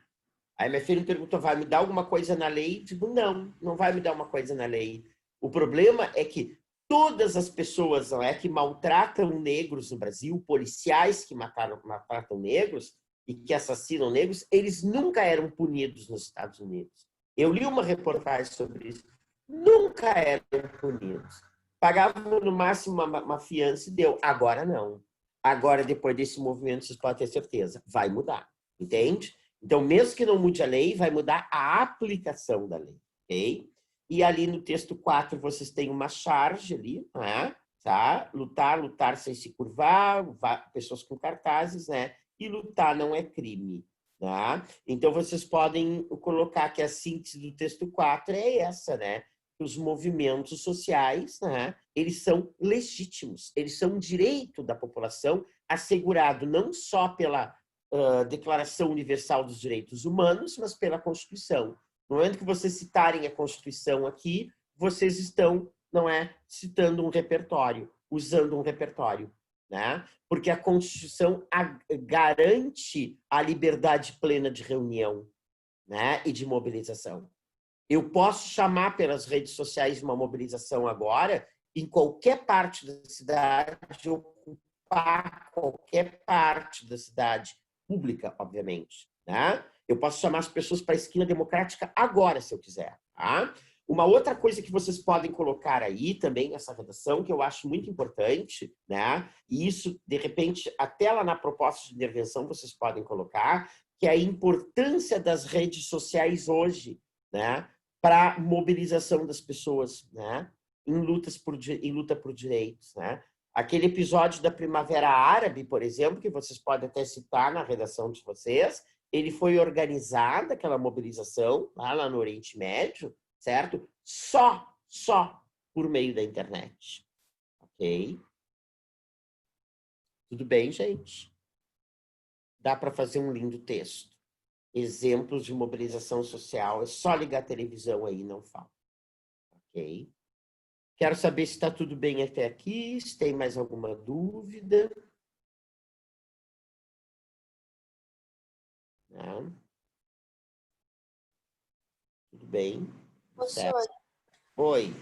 Aí minha filha me perguntou, vai me dar alguma coisa na lei? Eu digo, não, não vai me dar uma coisa na lei. O problema é que todas as pessoas, não é, que maltratam negros no Brasil, policiais que maltratam negros e que assassinam negros, eles nunca eram punidos nos Estados Unidos. Eu li uma reportagem sobre isso. Nunca eram punidos. Pagavam no máximo uma fiança e deu. Agora não. Agora, depois desse movimento, vocês podem ter certeza, vai mudar. Entende? Então, mesmo que não mude a lei, vai mudar a aplicação da lei. Ok? E ali no texto 4, vocês têm uma charge ali, né? Tá? Lutar sem se curvar, pessoas com cartazes, né? E lutar não é crime. Tá? Então, vocês podem colocar que a síntese do texto 4 é essa, né? Os movimentos sociais, né? Eles são legítimos, eles são um direito da população assegurado não só pela Declaração Universal dos Direitos Humanos, mas pela Constituição. No momento que vocês citarem a Constituição aqui, vocês estão, não é, citando um repertório, usando um repertório, né? Porque a Constituição garante a liberdade plena de reunião, né? E de mobilização. Eu posso chamar pelas redes sociais uma mobilização agora, em qualquer parte da cidade, ocupar qualquer parte da cidade pública, obviamente, né? Eu posso chamar as pessoas para a esquina democrática agora, se eu quiser, tá? Uma outra coisa que vocês podem colocar aí também nessa redação, que eu acho muito importante, né? E isso, de repente, até lá na proposta de intervenção vocês podem colocar, que é a importância das redes sociais hoje, né? Para a mobilização das pessoas, né? Em luta por direitos, né? Aquele episódio da Primavera Árabe, por exemplo, que vocês podem até citar na redação de vocês, ele foi organizado, aquela mobilização, lá no Oriente Médio, certo? Só por meio da internet. Ok? Tudo bem, gente? Dá para fazer um lindo texto. Exemplos de mobilização social, é só ligar a televisão aí, não falta. Ok? Quero saber se está tudo bem até aqui, se tem mais alguma dúvida. Não. Tudo bem?
Professor,
Oi.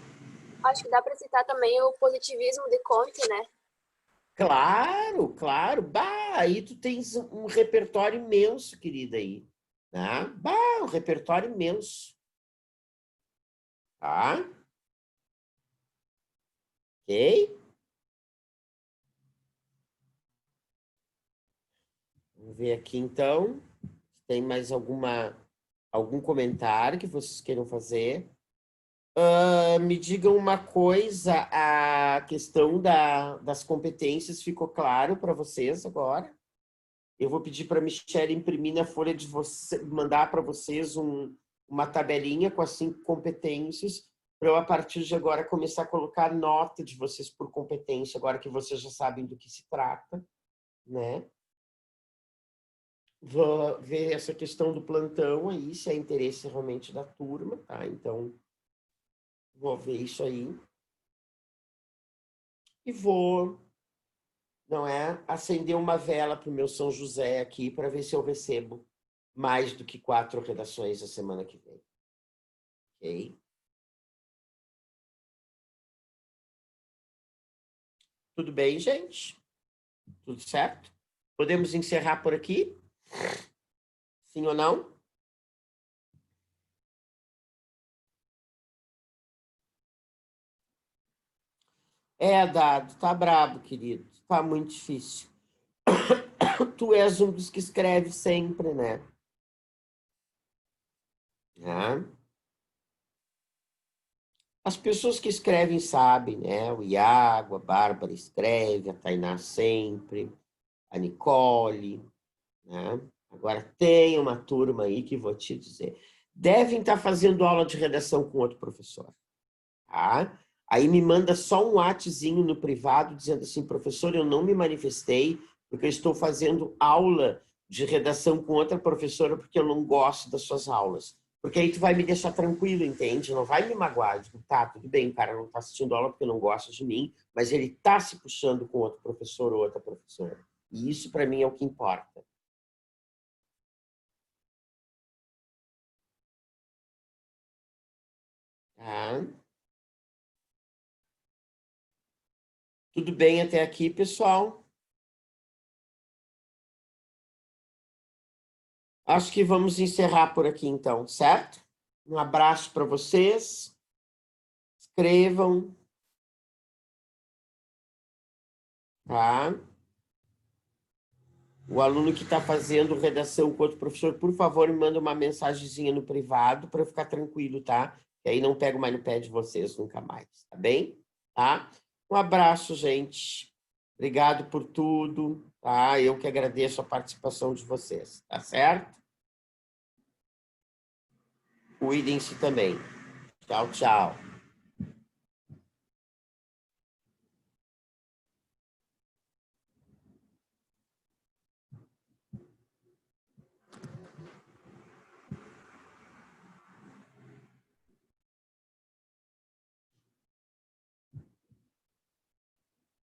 acho que dá para citar também o positivismo de Comte, né?
Claro, claro. Bah, aí tu tens um repertório imenso, querida, aí. Né? Bah, um repertório imenso. Tá? Ok? Vamos ver aqui, então. Tem mais algum comentário que vocês queiram fazer? Me digam uma coisa, a questão das competências ficou claro para vocês agora? Eu vou pedir para a Michelle imprimir na folha de você, mandar para vocês uma tabelinha com as 5 competências, para eu, a partir de agora, começar a colocar nota de vocês por competência, agora que vocês já sabem do que se trata, né? Vou ver essa questão do plantão aí, se é interesse realmente da turma, tá? Então, vou ver isso aí. E vou, não é, acender uma vela para o meu São José aqui, para ver se eu recebo mais do que 4 redações a semana que vem. Ok? Tudo bem, gente? Tudo certo? Podemos encerrar por aqui? Sim ou não? Dado, tá brabo, querido. Tá muito difícil. Tu és um dos que escreve sempre, né? As pessoas que escrevem sabem, né? O Iago, a Bárbara escreve, a Tainá sempre, a Nicole, né? Agora tem uma turma aí que vou te dizer. Devem estar fazendo aula de redação com outro professor, tá? Aí me manda só um WhatsAppzinho no privado dizendo assim, professor, eu não me manifestei porque eu estou fazendo aula de redação com outra professora porque eu não gosto das suas aulas. Porque aí tu vai me deixar tranquilo, entende? Não vai me magoar. Eu digo, tá, tudo bem, o cara não está assistindo aula porque não gosta de mim, mas ele está se puxando com outro professor ou outra professora. E isso, para mim, é o que importa. Tá? Tudo bem até aqui, pessoal? Acho que vamos encerrar por aqui, então, certo? Um abraço para vocês. Escrevam. Tá? O aluno que está fazendo redação com outro professor, por favor, me manda uma mensagenzinha no privado para eu ficar tranquilo, tá? E aí não pego mais no pé de vocês nunca mais, tá bem? Tá? Um abraço, gente. Obrigado por tudo, tá? Eu que agradeço a participação de vocês, tá certo? Cuidem-se também. Tchau, tchau.